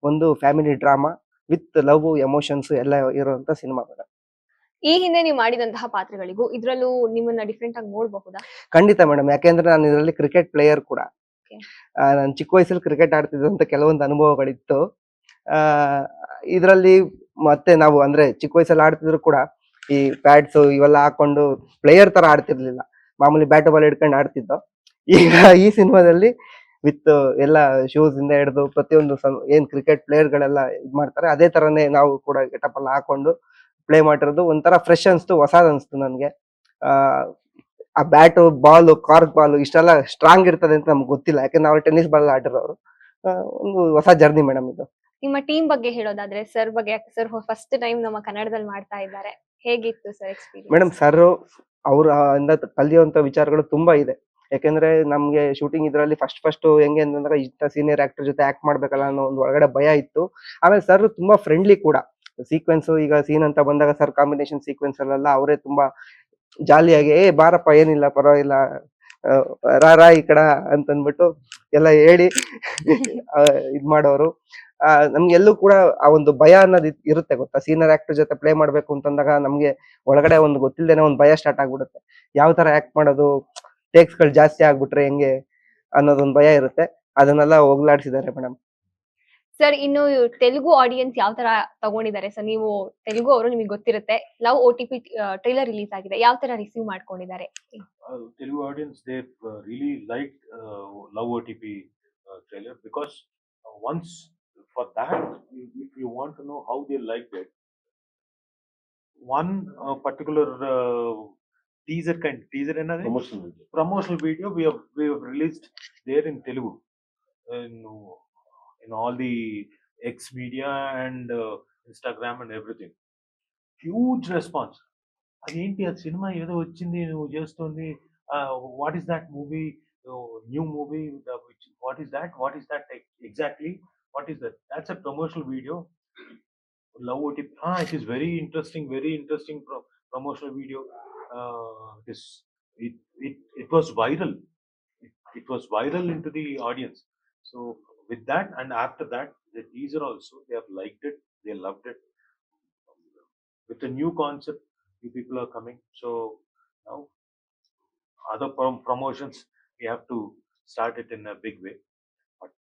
ಒಂದು family drama with love, emotions ಎಲ್ಲ ಇರುವಂತ ಸಿನಿಮಾ ಮೇಡಮ್. ಈ ಹಿಂದೆ ನೀವು ಮಾಡಿದಂತಹ ಪಾತ್ರಗಳಿಗೂ ಇದ್ರಲ್ಲೂ ನಿಮ್ಮನ್ನ ಡಿಫ್ರೆಂಟ್ ಆಗಿ ನೋಡಬಹುದಾ? ಖಂಡಿತ ಮೇಡಮ್, ಯಾಕೆಂದ್ರೆ ನಾನು ಇದರಲ್ಲಿ ಕ್ರಿಕೆಟ್ ಪ್ಲೇಯರ್ ಕೂಡ. ನಾನು ಚಿಕ್ಕ ವಯಸ್ಸಲ್ಲಿ ಕ್ರಿಕೆಟ್ ಆಡ್ತಿದ್ದಂತ ಕೆಲವೊಂದು ಅನುಭವಗಳಿತ್ತು. ಇದರಲ್ಲಿ ಮತ್ತೆ ನಾವು ಅಂದ್ರೆ ಚಿಕ್ಕ ವಯಸ್ಸಲ್ಲಿ ಆಡ್ತಿದ್ರು ಕೂಡ ಈ ಪ್ಯಾಡ್ಸ್ ಇವೆಲ್ಲ ಹಾಕೊಂಡು ಪ್ಲೇಯರ್ ತರ ಆಡ್ತಿರ್ಲಿಲ್ಲ, ಮಾಮೂಲಿ ಬ್ಯಾಟ್ ಬಾಲ್ ಹಿಡ್ಕೊಂಡು ಆಡ್ತಿದ್ದೋ. ಈಗ ಈ ಸಿನಿಮಾದಲ್ಲಿ ವಿತ್ ಎಲ್ಲ ಶೂಸ್ ಇಂದ ಹಿಡಿದು ಪ್ರತಿಯೊಂದು ಏನ್ ಕ್ರಿಕೆಟ್ ಪ್ಲೇಯರ್ ಗಳೆಲ್ಲ ಇದ್ ಮಾಡ್ತಾರೆ, ಅದೇ ತರನೇ ನಾವು ಕೂಡ ಗೆಟಪ್ ಎಲ್ಲ ಹಾಕೊಂಡು ಪ್ಲೇ ಮಾಡಿರೋದು ಒಂಥರ ಫ್ರೆಶ್ ಅನ್ಸ್ತು, ಹೊಸಾದ್ ಅನ್ಸ್ತು ನನ್ಗೆ. ಆ ಬ್ಯಾಟ್ ಬಾಲ್, ಕಾರ್ಕ್ ಬಾಲ್ ಇಷ್ಟೆಲ್ಲ ಸ್ಟ್ರಾಂಗ್ ಇರ್ತದೆ ಅಂತ ನಮ್ಗೆ ಗೊತ್ತಿಲ್ಲ, ಯಾಕಂದ್ರೆ ನಾವು ಟೆನ್ನಿಸ್ ಬಾಲ್ ಆಡಿರೋರು. ಒಂದು ಹೊಸ ಜರ್ನಿ ಮೇಡಮ್ ಇದು. ನಿಮ್ಮ ಟೀಮ್ ಬಗ್ಗೆ ಹೇಳೋದಾದ್ರೆ ಸರ್ ಬಗ್ಗೆ, ಸರ್ ಫಸ್ಟ್ ಟೈಮ್ ನಮ್ಮ ಕನ್ನಡದಲ್ಲಿ ಮಾಡ್ತಾ ಇದ್ದಾರೆ, ಹೇಗಿತ್ತು ಸರ್ ಎಕ್ಸ್ಪೀರಿಯನ್ಸ್? ಮೇಡಮ್, ಸರ್ ಅವ್ರ ಇಂದ ಕಲಿಯುವಂತ ವಿಚಾರಗಳು ತುಂಬಾ ಇದೆ. ಯಾಕೆಂದ್ರೆ ನಮ್ಗೆ ಶೂಟಿಂಗ್ ಇದ್ರಲ್ಲಿ ಫಸ್ಟ್ ಹೆಂಗೆ ಅಂತಂದ್ರೆ ಇಂಥ ಸೀನಿಯರ್ ಆಕ್ಟರ್ ಜೊತೆ ಆಕ್ಟ್ ಮಾಡ್ಬೇಕಲ್ಲ ಅನ್ನೋ ಒಂದು ಒಳಗಡೆ ಭಯ ಇತ್ತು. ಆಮೇಲೆ ಸರ್ ತುಂಬಾ ಫ್ರೆಂಡ್ಲಿ ಕೂಡ. ಸೀಕ್ವೆನ್ಸ್ ಈಗ ಸೀನ್ ಅಂತ ಬಂದಾಗ ಸರ್ ಕಾಂಬಿನೇಷನ್ ಸೀಕ್ವೆನ್ಸ್ ಅಲ್ಲೆಲ್ಲ ಅವರೇ ತುಂಬಾ ಜಾಲಿಯಾಗಿ ಬಾರಪ್ಪ ಏನಿಲ್ಲ ಪರವಾಗಿಲ್ಲ ರಾ ಈ ಕಡ ಅಂತಂದ್ಬಿಟ್ಟು ಎಲ್ಲ ಹೇಳಿ ಇದ್ ಮಾಡೋರು. ನಮ್ಗೆಲ್ಲೂ ಕೂಡ ಆ ಒಂದು ಭಯ ಅನ್ನೋದು ಇರುತ್ತೆ ಗೊತ್ತಾ, ಸೀನಿಯರ್ ಆಕ್ಟರ್ ಜೊತೆ ಪ್ಲೇ ಮಾಡ್ಬೇಕು ಅಂತಂದಾಗ ನಮ್ಗೆ ಒಳಗಡೆ ಒಂದು ಗೊತ್ತಿಲ್ದೇನೆ ಒಂದು ಭಯ ಸ್ಟಾರ್ಟ್ ಆಗ್ಬಿಡುತ್ತೆ. ಯಾವ ತರ ಆಕ್ಟ್ ಮಾಡೋದು, ಟೇಕ್ಸ್ ಗಳು ಜಾಸ್ತಿ ಆಗ್ಬಿಟ್ರೆ ಹೆಂಗೆ ಅನ್ನೋದೊಂದು ಭಯ ಇರುತ್ತೆ. ಅದನ್ನೆಲ್ಲ ಹೋಗ್ಲಾಡ್ಸಿದ್ದಾರೆ ಮೇಡಮ್. ಸರ್, ಇನ್ನು ತೆಲುಗು ಆಡಿಯನ್ಸ್ ಯಾವ ತರ ತಗೊಂಡಿದ್ದಾರೆ ಸರ್? ನೀವು ತೆಲುಗು ಅವರು, ನಿಮಗೆ ಗೊತ್ತಿರುತ್ತೆ. ಲವ್ OTP ಟ್ರೈಲರ್ ರಿಲೀಸ್ ಆಗಿದೆ, ಯಾವ ತರ ರಿಸೀವ್ ಮಾಡ್ಕೊಂಡಿದ್ದಾರೆ? Telugu audience, they really liked Love OTP trailer, because once for that, if you want to know how they liked it, one particular teaser another promotional video we have released there in Telugu in all the X media and Instagram and everything. Huge response. అదేంటి ఆ cinema ఏదో వచ్చింది, నువ్వు చేస్తుంది, what is that movie, new movie, what is that exactly, what is that, that's a promotional video, love OTP. It is very interesting promotional video. It was viral. It was viral into the audience. So with that, and after that, the teaser also, they have liked it, they loved it. with a new concept, you people are coming. So now other promotions, we have to start it in a big way. But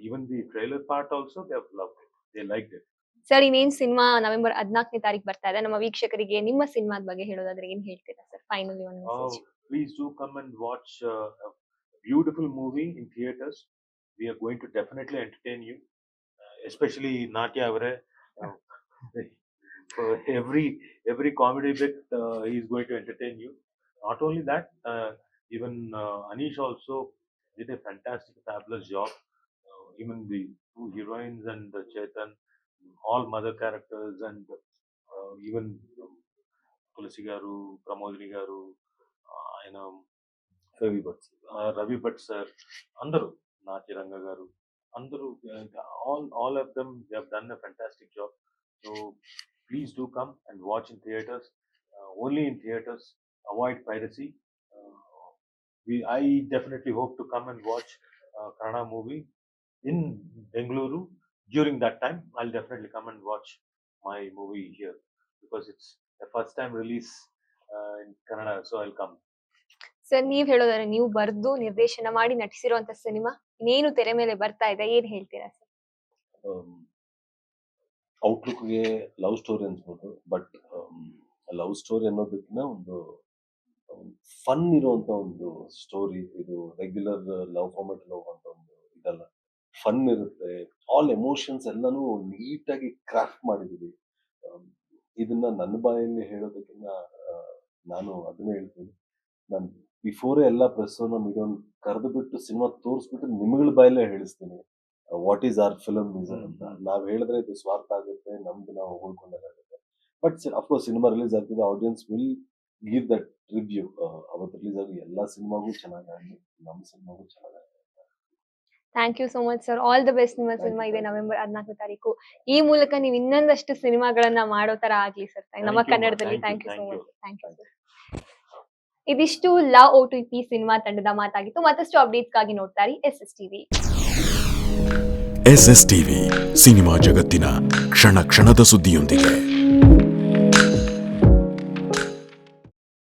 even the trailer part also, they have loved it. They liked it. Sir ಇನ್ನೇನ್ cinema November 14ನೇ ತಾರೀಕು ಬರ್ತಾ ಇದೆ. ನಮ್ಮ ವೀಕ್ಷಕರಿಗೆ ನಿಮ್ಮ ಸಿನಿಮಾದ ಬಗ್ಗೆ ಹೇಳೋದಾದ್ರೆ ಏನ್ ಹೇಳ್ತೀರಾ ಸರ್? ಫೈನಲಿ ಒಂದು message. Please do come and watch a beautiful movie in theaters. We are going to definitely entertain you, especially Natya Avare. For every comedy bit, he is going to entertain you. Not only that, even Anish also did a fantastic, fabulous job. Even the two heroines and Chetan, all mother characters, and even Tulsi Garu, Pramodini Garu, Ravi Bhatt sir, Andaru, Nachi Ranga Garu, Andaru, all of them, they have done a fantastic job. So please do come and watch in theaters, only in theaters. Avoid piracy. I definitely hope to come and watch Kannada movie in Bengaluru. During that time, I'll definitely come and watch my movie here, because it's the first time release in Kannada, so I'll come. Sir ನೀವ್ ಹೇಳೋದಾದ್ರೆ ನೀವು ಬರ್ದು ನಿರ್ದೇಶನ ಮಾಡಿ ನಟಿಸಿರುವಂತ cinema ಇನ್ನೇನು ತೆರೆ ಮೇಲೆ ಬರ್ತಾ ಇದೆ, ಏನ್ ಹೇಳ್ತೀರಾ ಸರ್? ಔಟ್ಲುಕ್ಗೆ ಲವ್ ಸ್ಟೋರಿ ಅನ್ಸ್ಬೋದು, ಬಟ್ ಲವ್ ಸ್ಟೋರಿ ಅನ್ನೋದಕ್ಕಿಂತ ಒಂದು ಫನ್ ಇರುವಂತ ಒಂದು ಸ್ಟೋರಿ. ಇದು ರೆಗ್ಯುಲರ್ ಲವ್ ಫಾರ್ಮೆಟ್ ಹೋಗುವಂತ ಒಂದು ಇದಲ್ಲ, ಫನ್ ಇರುತ್ತೆ. ಆಲ್ ಎಮೋಷನ್ಸ್ ಎಲ್ಲಾನು ನೀಟಾಗಿ ಕ್ರಾಫ್ಟ್ ಮಾಡಿದೀವಿ. ಇದನ್ನ ನನ್ನ ಬಾಯಲ್ಲಿ ಹೇಳೋದಕ್ಕಿಂತ ನಾನು ಅದನ್ನೇ ಹೇಳ್ತೀನಿ, ನಾನು ಬಿಫೋರೇ ಎಲ್ಲ ಪ್ರೆಸ್ಸನ್ನ ಮೀಡಿಯಾ ಕರೆದು ಬಿಟ್ಟು ಸಿನಿಮಾ ತೋರಿಸ್ಬಿಟ್ಟು ನಿಮ್ಗಳ ಬಾಯಲ್ಲೇ ಹೇಳಿಸ್ತೀನಿ what is our film is ಅಂತ. ನಾವ್ ಹೇಳಿದ್ರೆ ಇದು ಸ್ವಾರ್ಥ ಆಗುತ್ತೆ, ನಮ್ದು ನಾವು ಹೊಳ್ಕೊಂಡಾಗುತ್ತೆ. ಬಟ್ ಅಫ್ಕೋರ್ಸ್ ಸಿನಿಮಾ ರಿಲೀಸ್ ಆಗ್ತಿದೆ, audience will give that review. ಅವತ್ತು ರಿಲೀಸ್ ಆಗಿ ಎಲ್ಲ ಸಿನಿಮಾಗೂ ಚೆನ್ನಾಗಿ, ನಮ್ಮ ಸಿನಿಮಾಗೂ ಚೆನ್ನಾಗಿ. Thank you so much sir. All the best. ನಿಮ್ಮ ಸಿನಿಮಾ ಇದೆ ನವೆಂಬರ್ 14ನೇ ತಾರೀಕು. ಈ ಮೂಲಕ ನೀವು ಇನ್ನೊಂದಷ್ಟು ಸಿನಿಮಾಗಳನ್ನ ಮಾಡೋ ತರ ಆಗ್ಲಿ ಸರ್ ನಮ್ಮ ಕನ್ನಡದಲ್ಲಿ. Thank you so much. Thank you sir. ಇದಿಷ್ಟು ಲವ್ OTP ಸಿನಿಮಾ ತಂಡದ ಮಾತಾಗಿತ್ತು. ಮತ್ತಷ್ಟು ಅಪ್ಡೇಟ್ಸ್ಗಾಗಿ ನೋಡ್ತಾ ಇರಿ SSTV. SSTV ಸಿನಿಮಾ ಜಗತ್ತಿನ ಕ್ಷಣ ಕ್ಷಣದ ಸುದ್ದಿಯೊಂದಿಗೆ.